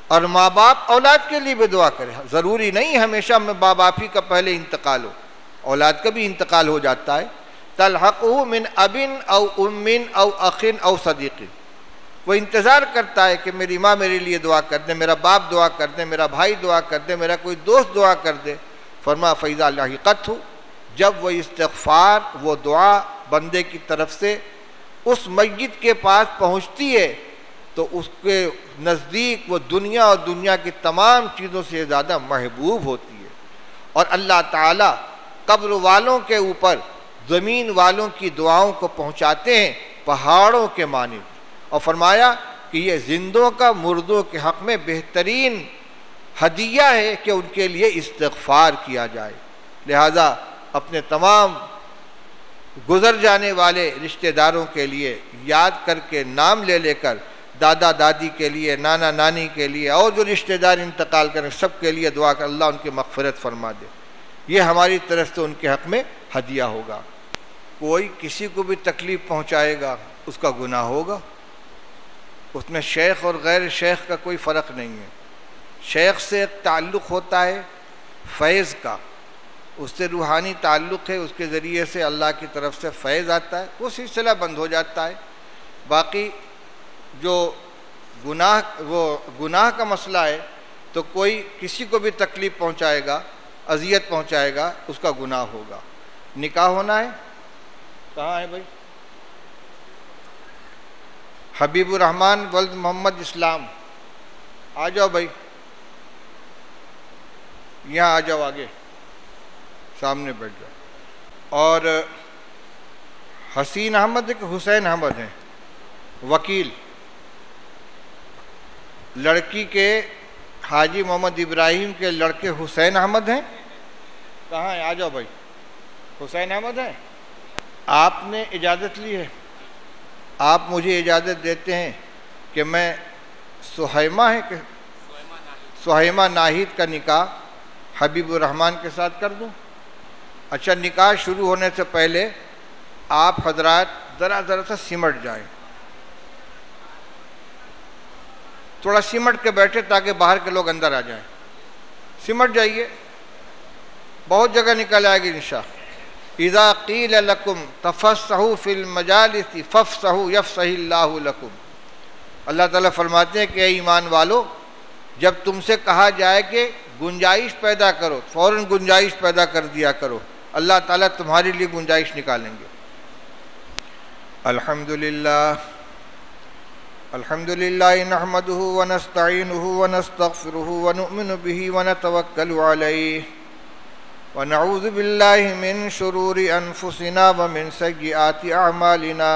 اور ماں باپ اولاد کے لیے بھی دعا کرے. ضروری نہیں ہمیشہ میں ماں باپ ہی کا پہلے انتقال ہو، اولاد کا بھی انتقال ہو جاتا ہے. تلحقہ من اب او ام او اخ او صدیق، وہ انتظار کرتا ہے کہ میری ماں میرے لیے دعا کر دے، میرا باپ دعا کر دے، میرا بھائی دعا کر دے، میرا کوئی دوست دعا کر دے. فرما فَإِذَا لَحِقَتْهُ، جب وہ استغفار، وہ دعا بندے کی طرف سے اس میت کے پاس پہنچتی ہے تو اس کے نزدیک وہ دنیا اور دنیا کی تمام چیزوں سے زیادہ محبوب ہوتی ہے. اور اللہ تعالیٰ قبر والوں کے اوپر زمین والوں کی دعاؤں کو پہنچاتے ہیں پہاڑوں کے مانند، اور فرمایا کہ یہ زندوں کا مردوں کے حق میں بہترین ہدیہ ہے کہ ان کے لیے استغفار کیا جائے. لہذا اپنے تمام گزر جانے والے رشتہ داروں کے لیے یاد کر کے نام لے لے کر، دادا دادی کے لیے، نانا نانی کے لیے، اور جو رشتہ دار انتقال کریں سب کے لیے دعا کر اللہ ان کی مغفرت فرما دے. یہ ہماری طرف سے ان کے حق میں ہدیہ ہوگا. کوئی کسی کو بھی تکلیف پہنچائے گا اس کا گناہ ہوگا. اس میں شیخ اور غیر شیخ کا کوئی فرق نہیں ہے. شیخ سے ایک تعلق ہوتا ہے فیض کا، اس سے روحانی تعلق ہے، اس کے ذریعے سے اللہ کی طرف سے فیض آتا ہے، وہ سلسلہ بند ہو جاتا ہے. باقی جو گناہ کا مسئلہ ہے تو کوئی کسی کو بھی تکلیف پہنچائے گا، اذیت پہنچائے گا، اس کا گناہ ہوگا. نکاح ہونا ہے، کہاں ہے بھائی؟ حبیب الرحمان ولد محمد اسلام، آ جاؤ بھائی، یہاں آ جاؤ، آگے سامنے بیٹھ جاؤ. اور حسین احمد کہ حسین احمد ہیں وکیل، لڑکی کے حاجی محمد ابراہیم کے لڑکے حسین احمد ہیں. کہاں ہیں؟ آ جاؤ بھائی. حسین احمد ہیں. آپ نے اجازت لی ہے، آپ مجھے اجازت دیتے ہیں کہ میں سہیمہ ناہید کا نکاح حبیب الرحمان کے ساتھ کر دوں؟ اچھا، نکاح شروع ہونے سے پہلے آپ حضرات ذرا سا سمٹ جائیں، تھوڑا سمٹ کے بیٹھے تاکہ باہر کے لوگ اندر آ جائیں. سمٹ جائیے، بہت جگہ نکل آئے گی انشاءاللہ. اذا قیل لکم تفسحوا فی المجالس فافسحوا یفسح اللہ لکم. اللہ تعالیٰ فرماتے ہیں کہ اے ایمان والو، جب تم سے کہا جائے کہ گنجائش پیدا کرو، فوراً گنجائش پیدا کر دیا کرو، اللہ تعالیٰ تمہارے لیے گنجائش نکالیں گے. الحمدللہ نحمده ونستعینه ونستغفره ونؤمن به ونتوکل علیہ ونعوذ باللہ من شرور انفسنا ومن سیئات اعمالنا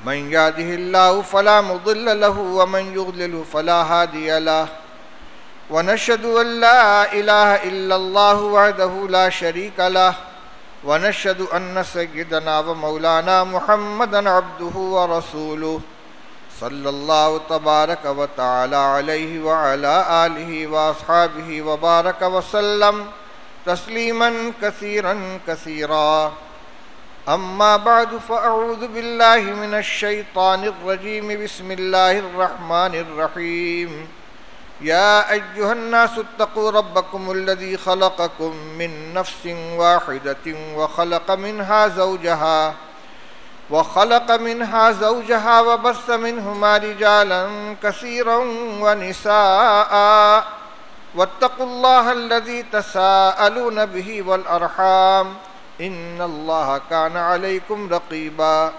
من یهده اللہ فلا مضل له ومن یضلل فلا هادی له ونشهد ان لا الہ الا اللہ وحدہ لا شریک له ونشهد ان سیدنا ومولانا محمدا عبدہ ورسولہ صلی اللہ تبارک و تعالی علیہ وعلی آلہ واصحابہ وبارک وسلم تسلیما کثیرا کثیرا. اما بعد فاعوذ باللہ من الشیطان الرجیم. بسم اللہ الرحمن الرحیم. یا ایہا الناس اتقوا ربکم الذی خلقکم من نفس واحدۃ وخلق منها زوجها وبث منهما رجالا كثيرا ونساء واتقوا الله الذي تساءلون به والأرحام إن الله كان عليكم رقيبا.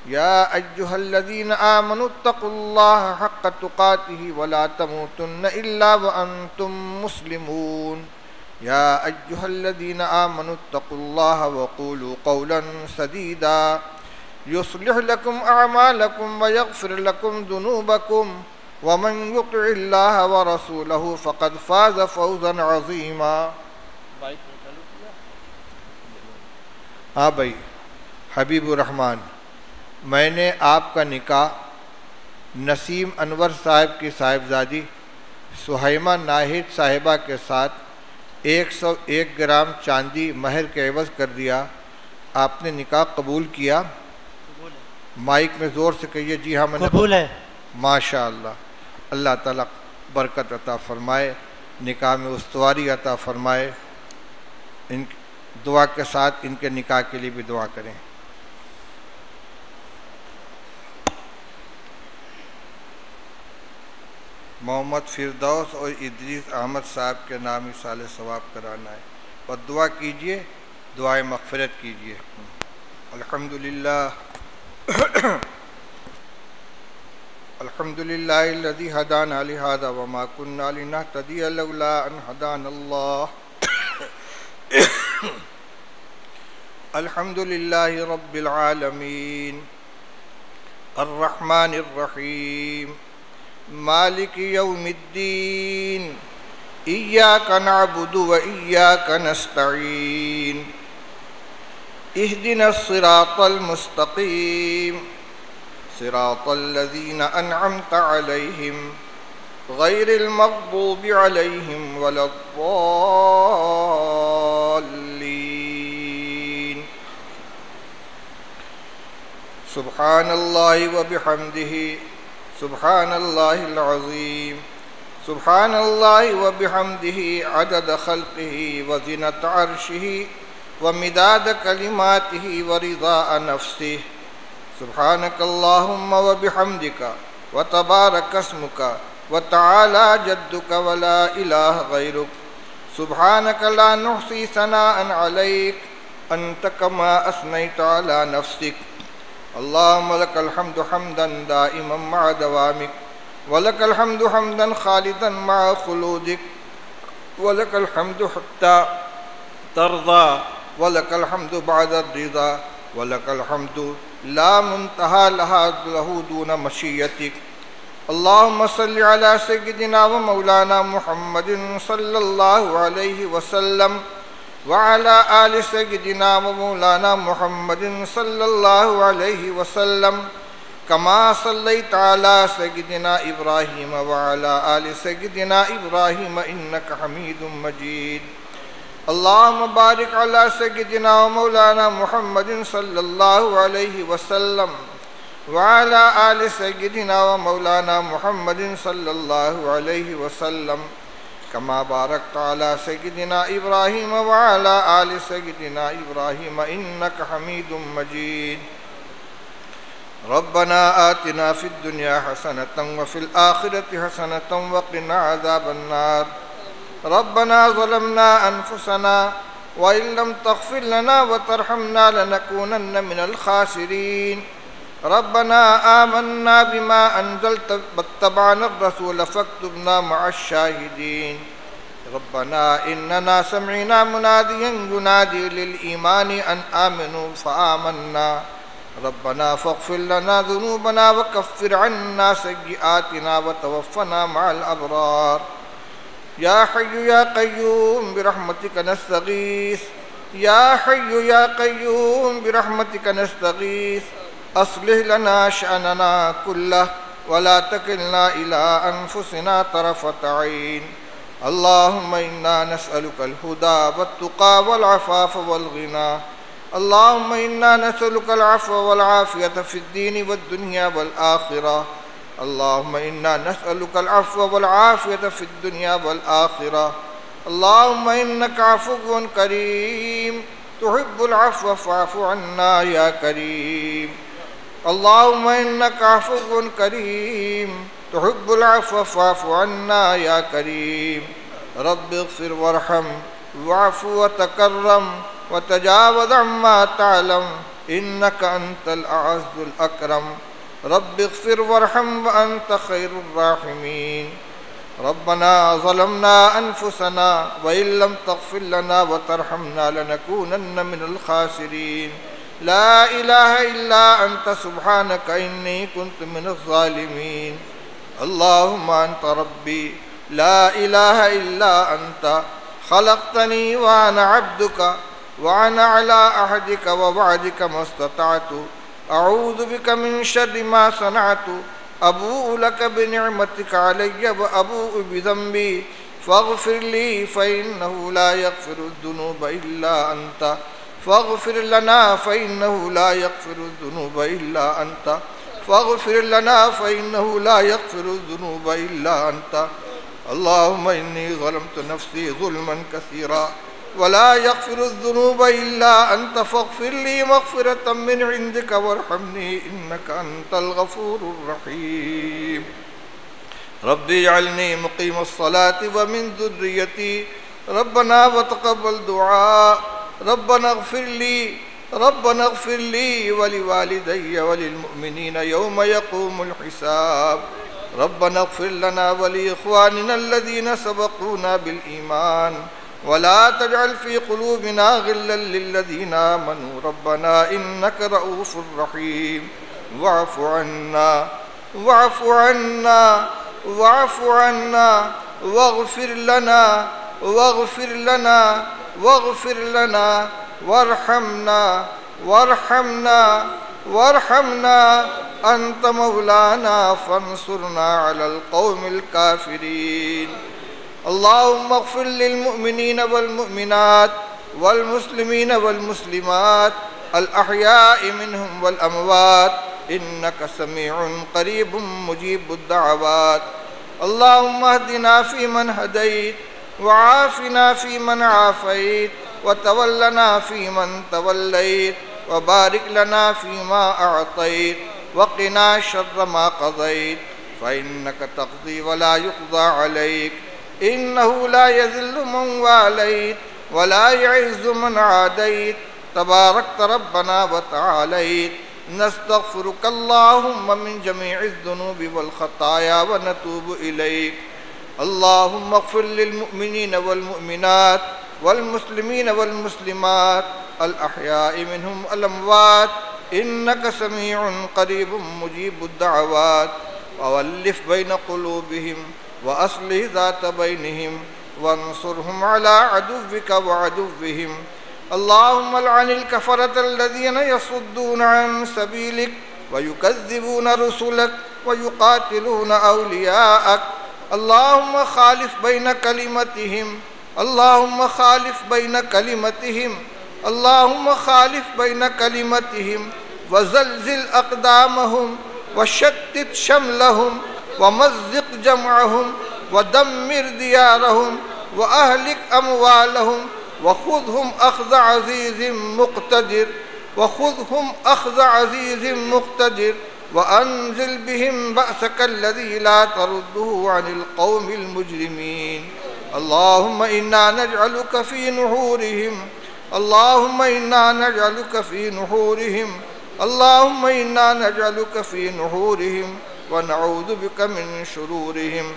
يا أيها الذين آمنوا اتقوا الله حق تقاته ولا تموتن إلا وأنتم مسلمون. يا أيها الذين آمنوا اتقوا الله وقولوا قولا سديدا يصلح لكم أعمالكم ويغفر لكم ذنوبكم ومن يطع الله ورسوله فقد فاز فوزا عظيما. ہاں بھائی، حبیب الرحمان، میں نے آپ کا نکاح نسیم انور صاحب کی صاحبزادی سہیمہ ناہید صاحبہ کے ساتھ 101 گرام چاندی مہر کے عوض کر دیا. آپ نے نکاح قبول کیا؟ مائک میں زور سے کہیے. جی ہاں، میں نے قبول ہے. ماشاء اللہ، اللہ تعالیٰ برکت عطا فرمائے، نکاح میں استواری عطا فرمائے۔ ان دعا کے ساتھ ان کے نکاح کے لیے بھی دعا کریں۔ محمد فردوس اور ادریس احمد صاحب کے نام اصال ثواب کرانا ہے، اور دعا کیجئے، دعائے مغفرت کیجئے۔ الحمدللہ الحمدللہ الذی ہدانا لہذا وما كنا لنہتدی لولا ان ہدانا اللہ۔ الحمدللہ رب العالمین الرحمن الرحیم مالک یوم الدین ایاک نعبد و ایاک نستعین اہدنا الصراط المستقیم صراط الذین انعمت علیہم غیر المغضوب علیہم ولا الضالین۔ سبحان اللہ وبحمدہ سبحان اللہ العظیم سبحان اللہ وبحمدہ عدد خلقہ وزنۃ عرشہ ومداد کلماتہ ورضاء نفسہ۔ سبحانک اللہم وبحمدک وتبارک اسمک وتعالی جدک ولا الہ غیرک۔ سبحانک لا نحصی ثناء علیک انت کما اثنیت علی نفسک۔ اللہم لک الحمد حمدا دائما مع دوامک ولک الحمد حمدا خالدا مع خلودک ولک الحمد حتی ترضى ولک الحمد بعد الرضا ولک الحمد لا منتہا له دون مشیتک۔ اللہم صل علی سیدنا و مولانا محمد صلی اللہ علیہ وسلم وعلى آل سیدنا و مولانا محمد صلی اللہ علیہ وسلم کما صلیت علی سیدنا ابراہیم وعلى آل سیدنا ابراہیم انک حمید مجید۔ اللہم بارک علی سیدنا و مولانا محمد صلی اللہ علیہ وسلم وعلى آل سیدنا و مولانا محمد صلی اللہ علیہ وسلم کما بارکت علی سیدنا ابراہیم وعلى آل سیدنا ابراہیم انک حمید مجید۔ ربنا آتنا فی الدنیا حسنۃ وفی الآخرۃ حسنۃ وقنا عذاب النار۔ ربنا ظلمنا انفسنا وإن لم تغفر لنا وترحمنا لنكونن من الخاسرين۔ ربنا آمنا بما أنزلت واتبعنا الرسول فاكتبنا مع الشاهدين۔ ربنا إننا سمعنا مناديا ينادي للإيمان أن آمنوا فآمنا۔ ربنا فاغفر لنا ذنوبنا وكفر عنا سيئاتنا وتوفنا مع الأبرار۔ یا حی یا قیوم برحمتک نستغیث یا حی یا قیوم برحمتک نستغیث اصلح لنا شأننا كله ولا تکلنا الى انفسنا طرفة عین۔ اللہم انا نسألک الہدى والتقى والعفاف والغنى۔ اللہم انا نسألک العفو والعافیة فی الدین والدنیا والآخرہ۔ اللہم انا نسألک العفو والعافیة فی الدنیا والآخرہ۔ اللہم انک عفو کریم تحب العفو فاعف عنا یا کریم۔ اللہم انک عفو کریم تحب العفو فاعف عنا یا کریم۔ رب اغفر وارحم واعف وتکرم وتجاوز عما تعلم انک انت الاعز الاکرم۔ رب اغفر وارحم وانت خیر الراحمین۔ ربنا ظلمنا انفسنا وان لم تغفر لنا وترحمنا لنكونن من الخاسرین۔ لا الہ الا انت سبحانک انی کنت من الظالمین۔ اللہم انت ربی لا الہ الا انت خلقتنی وانا عبدک وانا علی عہدک ووعدک ما استطعت اعوذ بک من شر ما صنعت ابوء لک بنعمتک علی وابوء بذنبی فاغفر لی فإنہ لا یغفر الذنوب الا انت فاغفر لنا فإنہ لا یغفر الذنوب الا انت فاغفر لنا فإنه لا يغفر الذنوب إلا أنت. اللهم إني ظلمت نفسي ظلما كثيرا ولا يغفر الذنوب إلا أنت فاغفر لي مغفرة من عندك وارحمني إنك أنت الغفور الرحيم. رب اجعلني مقيم الصلاة ومن ذريتي ربنا وتقبل دعاء. ربنا اغفر لي ولوالدي وللمؤمنين يوم يقوم الحساب. ربنا اغفر لنا ولإخواننا الذين سبقونا بالإيمان ولا تجعل في قلوبنا غلا للذين آمنوا ربنا إنك رؤوف رحيم. واعف عنا واغفر لنا وارحمنا أنت مولانا فانصرنا على القوم الكافرين. اللهم اغفر للمؤمنين والمؤمنات والمسلمين والمسلمات الأحياء منهم والأموات إنك سميع قريب مجيب الدعوات. اللهم اهدنا فيمن هديت وعافنا فيمن عافيت وتولنا فيمن توليت وبارك لنا فيما أعطيت وقنا شر ما قضيت فإنك تقضي ولا يقضى عليك إنه لا يذل من واليت ولا يعز من عاديت تباركت ربنا وتعاليت. نستغفرك اللهم من جميع الذنوب والخطايا ونتوب إليك. اللهم اغفر للمؤمنين والمؤمنات والمسلمين والمسلمات الأحياء منهم الأموات إنك سميع قريب مجيب الدعوات. وألف بين قلوبهم وأصلح ذات بينهم وانصرهم على عدوك وعدوهم. اللهم لعن الكفرة الذين يصدون عن سبيلك ويكذبون رسلك ويقاتلون أولياءك. اللهم خالف بين كلمتهم وزلزل أقدامهم وشتت شملهم ومزق جمعهم ودمر ديارهم وأهلك أموالهم وخذهم أخذ عزيز مقتدر وأنزل بهم بأسك الذي لا ترده عن القوم المجرمين. اللهم إنا نجعلك في نحورهم ونعوذ بك من شرورهم.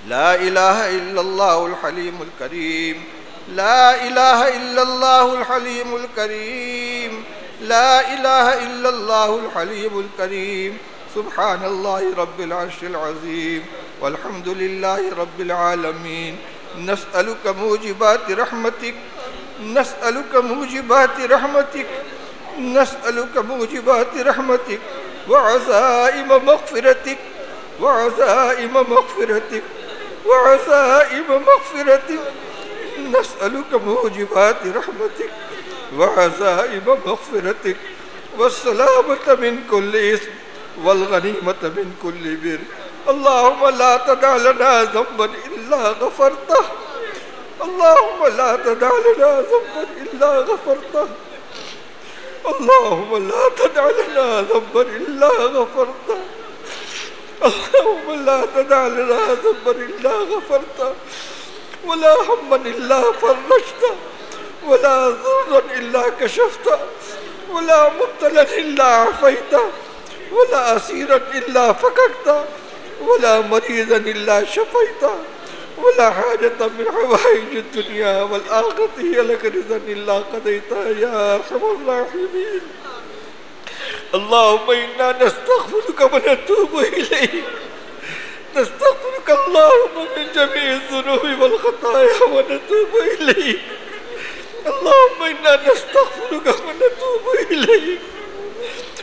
لا إله إلا الله الحليم الكريم. لا إله إلا الله الحليم الكريم. لا إله إلا الله الحليم الكريم. سبحان الله رب العرش العظيم والحمد لله رب العالمين. نسألك موجبات رحمتك وعزائم مغفرتك نسألك موجبات رحمتك وعزائم مغفرتك والسلامة من كل إثم والغنيمة من كل بر. اللهم لا تدع لنا ذنبا إلا غفرته. اللهم لا تدع لنا ذنبا إلا غفرته. اللهم لا تدع لنا ذنبا إلا غفرته. اللهم لا تدع لنا ذنبا إلا غفرته ولا هما إلا فرجته ولا ضرا إلا كشفته ولا مبتلا إلا عافيته ولا أسيرا إلا فككته ولا مريضا إلا شفيته ولا حاجة من حوائج الدنيا والآخرة هي لك رضا إلا قضيتها يا أرحم الراحمين. اللهم إنا نستغفرك ونتوب إليك. نستغفرك اللهم من جميع الذنوب والخطايا ونتوب إليك. اللهم إنا نستغفرك ونتوب إليك.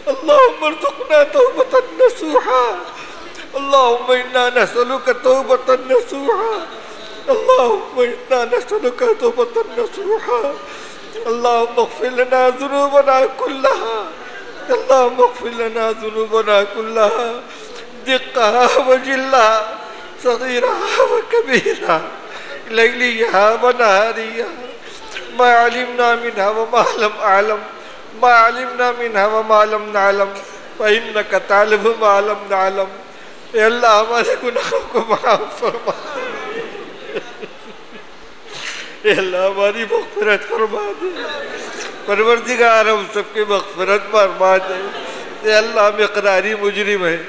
اللهم ارزقنا توبة نصوحا. اللهم إنا نسألك توبة نصوحا. اللهم إنا نسألك توبة نصوحا. اللهم اغفر لنا ذنوبنا كلها اللهم اغفر لنا ذنوبنا كلها دقها وجلها صغيرها وكبيرها ليلها ونهارها ما علمنا منها وما لم أعلم ما علمنا منها وما لم نعلم فإنك تعلم ما لم نعلم. اے اللہ ہمارے گناہوں کو معاف فرما، اے اللہ ہماری مغفرت فرما دے، پروردگار ہم سب کی مغفرت فرما دے. اے اللہ ہم اقراری مجرم ہیں،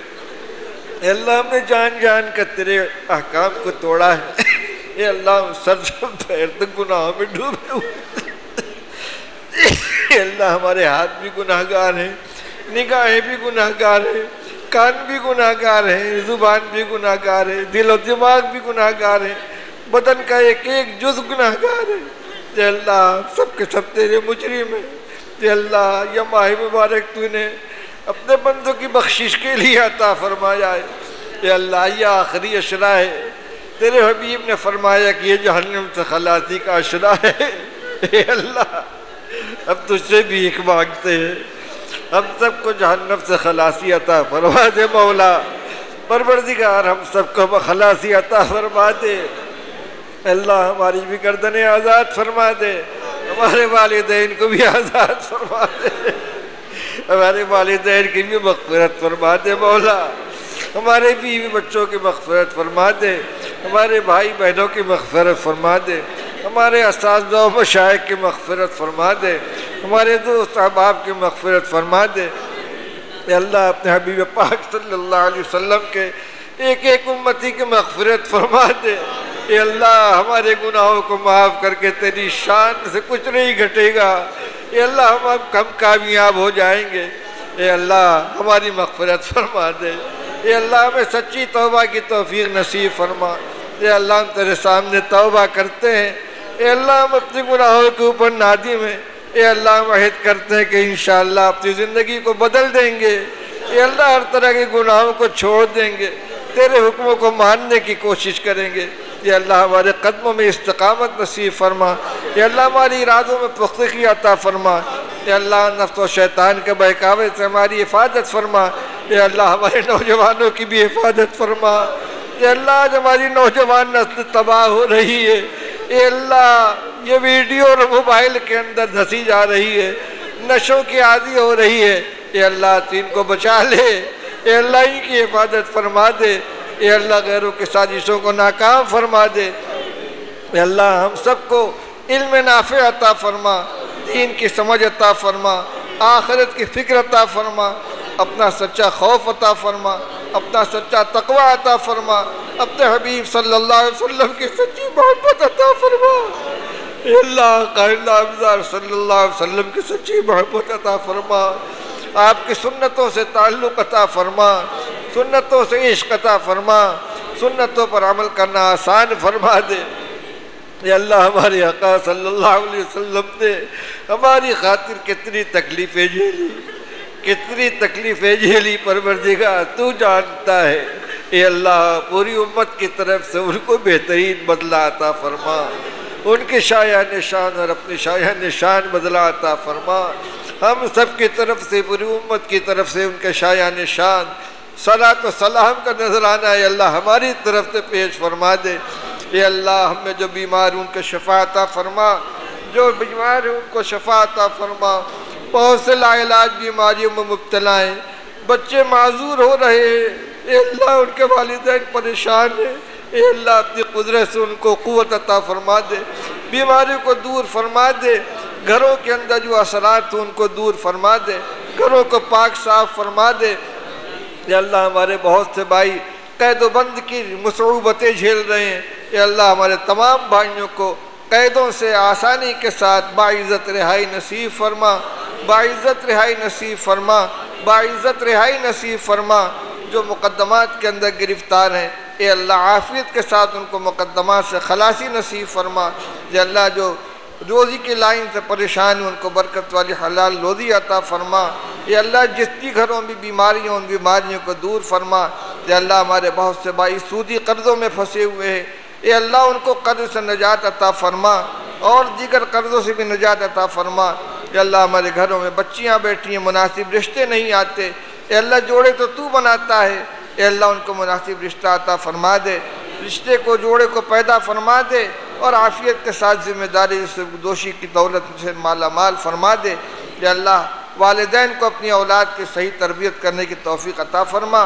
اے اللہ ہم نے جان جان کر تیرے احکام کو توڑا ہے. اے اللہ ہم سر سے پیر تک گناہوں میں ڈوبے ہوئے. اے اللہ ہمارے ہاتھ بھی گناہگار ہیں، نگاہیں بھی گناہگار ہیں، کان بھی گناہگار ہیں، زبان بھی گناہگار ہے، دل و دماغ بھی گناہگار ہیں، بدن کا ایک ایک جز گناہگار ہے. اے اللہ سب کے سب تیرے مجرم ہیں. اے اللہ یہ ماہ مبارک تو نے اپنے بندوں کی بخشش کے لیے عطا فرمایا ہے. اے اللہ یہ آخری عشرہ ہے، تیرے حبیب نے فرمایا کہ یہ جہنم سے خلاصی کا عشرہ ہے. اے اللہ اب تجھ سے بھی ایک مانگتے ہیں، ہم سب کو جہنم سے خلاصی عطا فرما دے مولا. پروردگار ہم سب کو خلاصی عطا فرما دے. اللہ ہماری بھی گردنیں آزاد فرما دے، ہمارے والدین کو بھی آزاد فرما دے، ہمارے والدین کی بھی مغفرت فرما دے مولا. ہمارے بیوی بچوں کی مغفرت فرما دے، ہمارے بھائی بہنوں کی مغفرت فرما دے، ہمارے اساتذہ و مشائخ کی مغفرت فرما دے، ہمارے دوست احباب کی مغفرت فرما دے. اے اللہ اپنے حبیب پاک صلی اللہ علیہ وسلم کے ایک ایک امتی کی مغفرت فرما دے. اے اللہ ہمارے گناہوں کو معاف کر کے تیری شان سے کچھ نہیں گھٹے گا. اے اللہ ہم کامیاب ہو جائیں گے. اے اللہ ہماری مغفرت فرما دے. اے اللہ ہمیں سچی توبہ کی توفیق نصیب فرما. اے اللہ ہم تیرے سامنے توبہ کرتے ہیں. اے اللہ ہم اپنے گناہوں کے اوپر نادم ہیں. اے اللہ ہم عہد کرتے ہیں کہ انشاءاللہ اپنی زندگی کو بدل دیں گے. اے اللہ ہر طرح کے گناہوں کو چھوڑ دیں گے، تیرے حکموں کو ماننے کی کوشش کریں گے. اے اللہ ہمارے قدموں میں استقامت نصیب فرما. اے اللہ ہماری ارادوں میں پختگی عطا فرما. اے اللہ نفس و شیطان کے بہکاوے سے ہماری حفاظت فرما. اے اللہ ہمارے نوجوانوں کی بھی حفاظت فرما. اے اللہ آج ہماری نوجوان نسل تباہ ہو رہی ہے. اے اللہ یہ ویڈیو اور موبائل کے اندر دھسی جا رہی ہے، نشوں کی عادی ہو رہی ہے. اے اللہ تو ان کو بچا لے. اے اللہ ان کی حفاظت فرما دے. اے اللہ غیروں کی سازشوں کو ناکام فرما دے. اے اللہ ہم سب کو علم نافع عطا فرما، دین کی سمجھ عطا فرما، آخرت کی فکر عطا فرما، اپنا سچا خوف عطا فرما، اپنا سچا تقوی عطا فرما، اپنے حبیب صلی اللہ علیہ وسلم کی سچی محبت عطا فرما. اے اللہ قائد نامدار صلی اللہ علیہ وسلم کی سچی محبت عطا فرما. آپ کی سنتوں سے تعلق عطا فرما، سنتوں سے عشق عطا فرما، سنتوں پر عمل کرنا آسان فرما دے. اے اللہ ہمارے آقا صلی اللہ علیہ وسلم نے ہماری خاطر کتنی تکلیفیں جھیلی، کتنی تکلیفیں جھیلی. پروردگار تو جانتا ہے. اے اللہ پوری امت کی طرف سے ان کو بہترین بدلہ عطا فرما، ان کے شایع نشان اور اپنی شایع نشان بدلہ عطا فرما. ہم سب کی طرف سے، پوری امت کی طرف سے ان کے شایع نشان صلاۃ و سلام کا نذرانہ اے اللہ ہماری طرف سے پیش فرما دے. اے اللہ ہم میں جو بیمار ان کے شفا عطا فرما، جو بیمار ہیں ان کو شفا عطا فرما. بہت سے لا علاج بیماریوں میں مبتلا ہیں، بچے معذور ہو رہے ہیں. اے اللہ ان کے والدین پریشان ہیں. اے اللہ اپنی قدرت سے ان کو قوت عطا فرما دے، بیماریوں کو دور فرما دے. گھروں کے اندر جو اثرات ہیں ان کو دور فرما دے، گھروں کو پاک صاف فرما دے. اے اللہ ہمارے بہت سے بھائی قید و بند کی مصعوبتیں جھیل رہے ہیں. اے اللہ ہمارے تمام بھائیوں کو قیدوں سے آسانی کے ساتھ باعزت رہائی نصیب فرما، باعزت رہائی نصیب فرما، باعزت رہائی نصیب فرما. جو مقدمات کے اندر گرفتار ہیں اے اللہ عافیت کے ساتھ ان کو مقدمات سے خلاصی نصیب فرما. اے اللہ جو روزی کی لائن سے پریشان ہیں ان کو برکت والی حلال روزی عطا فرما. اے اللہ جس بھی گھروں میں بیماریاں ان بیماریوں کو دور فرما. اے اللہ ہمارے بہت سے بھائی سودی قرضوں میں پھنسے ہوئے ہیں. اے اللہ ان کو قرض سے نجات عطا فرما اور دیگر قرضوں سے بھی نجات عطا فرما. یا اللہ ہمارے گھروں میں بچیاں بیٹھی ہیں مناسب رشتے نہیں آتے، اے اللہ جوڑے تو تو بناتا ہے، اے اللہ ان کو مناسب رشتہ عطا فرما دے، رشتے کو جوڑے کو پیدا فرما دے اور عافیت کے ساتھ ذمہ داری سے دوشی کی دولت سے مالا مال فرما دے۔ یا اللہ والدین کو اپنی اولاد کی صحیح تربیت کرنے کی توفیق عطا فرما،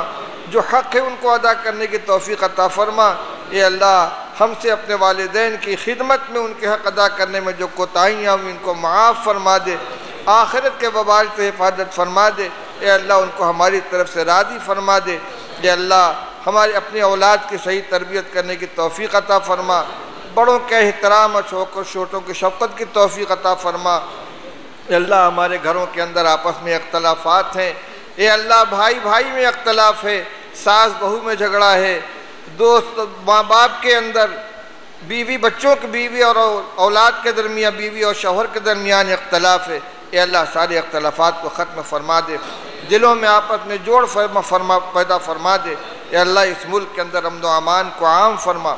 جو حق ہے ان کو ادا کرنے کی توفیق عطا فرما۔ اے اللہ ہم سے اپنے والدین کی خدمت میں ان کے حق ادا کرنے میں جو کوتاہیاں ہوئی ان کو معاف فرما دے، آخرت کے وبال سے حفاظت فرما دے۔ اے اللہ ان کو ہماری طرف سے راضی فرما دے۔ اے اللہ ہماری اپنی اولاد کی صحیح تربیت کرنے کی توفیق عطا فرما، بڑوں کے احترام اور چھوٹوں کی شفقت کی توفیق عطا فرما۔ اے اللہ ہمارے گھروں کے اندر آپس میں اختلافات ہیں، اے اللہ بھائی بھائی میں اختلاف ہے، ساس بہو میں جھگڑا ہے، دوست ماں باپ کے اندر، بیوی بچوں کے بیوی اور اولاد کے درمیان، بیوی اور شوہر کے درمیان اختلاف ہے۔ اے اللہ سارے اختلافات کو ختم فرما دے، دلوں میں آپس میں جوڑ پیدا فرما دے۔ اے اللہ اس ملک کے اندر امن و امان کو عام فرما،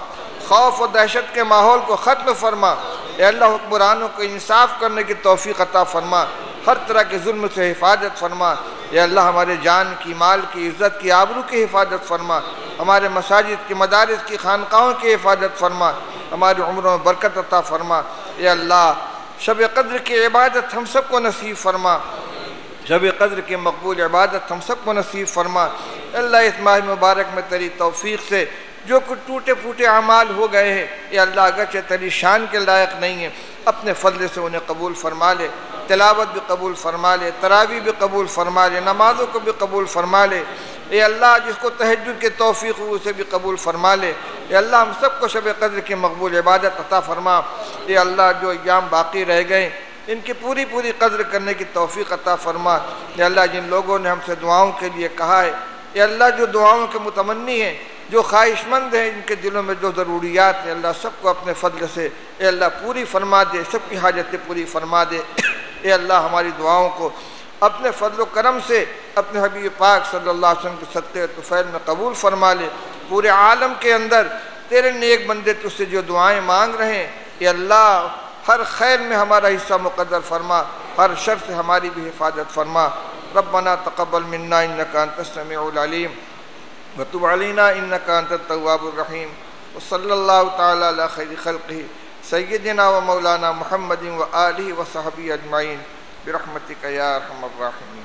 خوف و دہشت کے ماحول کو ختم فرما۔ اے اللہ حکمرانوں کو انصاف کرنے کی توفیق عطا فرما، ہر طرح کے ظلم سے حفاظت فرما۔ اے اللہ ہمارے جان کی، مال کی، عزت کی، آبرو کی حفاظت فرما، ہمارے مساجد کی، مدارس کی، خانقاہوں کی حفاظت فرما، ہماری عمروں میں برکت عطا فرما۔ اے اللہ شب قدر کی عبادت ہم سب کو نصیب فرما، شب قدر کی مقبول عبادت ہم سب کو نصیب فرما۔ اللہ اس ماہ مبارک میں تیری توفیق سے جو کچھ ٹوٹے پھوٹے اعمال ہو گئے ہیں، یہ اللہ اگرچہ تیری شان کے لائق نہیں ہیں، اپنے فضل سے انہیں قبول فرما لے، تلاوت بھی قبول فرما لے، تراویح بھی قبول فرما لے، نمازوں کو بھی قبول فرما لے۔ اے اللہ جس کو تہجد کی توفیق ہو اسے بھی قبول فرما لے۔ اے اللہ ہم سب کو شب قدر کی مقبول عبادت عطا فرما۔ اے اللہ جو ایام باقی رہ گئے ان کی پوری قدر کرنے کی توفیق عطا فرما۔ اے اللہ جن لوگوں نے ہم سے دعاؤں کے لیے کہا ہے، اے اللہ جو دعاؤں کے متمنی ہیں، جو خواہش مند ہیں، ان کے دلوں میں جو ضروریات ہیں، اللہ سب کو اپنے فضل سے اے اللہ پوری فرما دے، سب کی حاجتیں پوری فرما دے۔ اے اللہ ہماری دعاؤں کو اپنے فضل و کرم سے اپنے حبیب پاک صلی اللہ علیہ وسلم کے صدقے طفیل میں قبول فرما لے۔ پورے عالم کے اندر تیرے نیک بندے تجھ سے جو دعائیں مانگ رہے ہیں، اے اللہ ہر خیر میں ہمارا حصہ مقدر فرما، ہر شر سے ہماری بھی حفاظت فرما۔ ربنا تقبل منا انک انت السمیع العلیم وتب علینا انک انت التواب الرحیم، وصلی اللہ تعالی علی خیر خلقہ سیدنا و مولانا محمد و آلہ و صحبہ اجمعین برحمتک یا ارحم الراحمین۔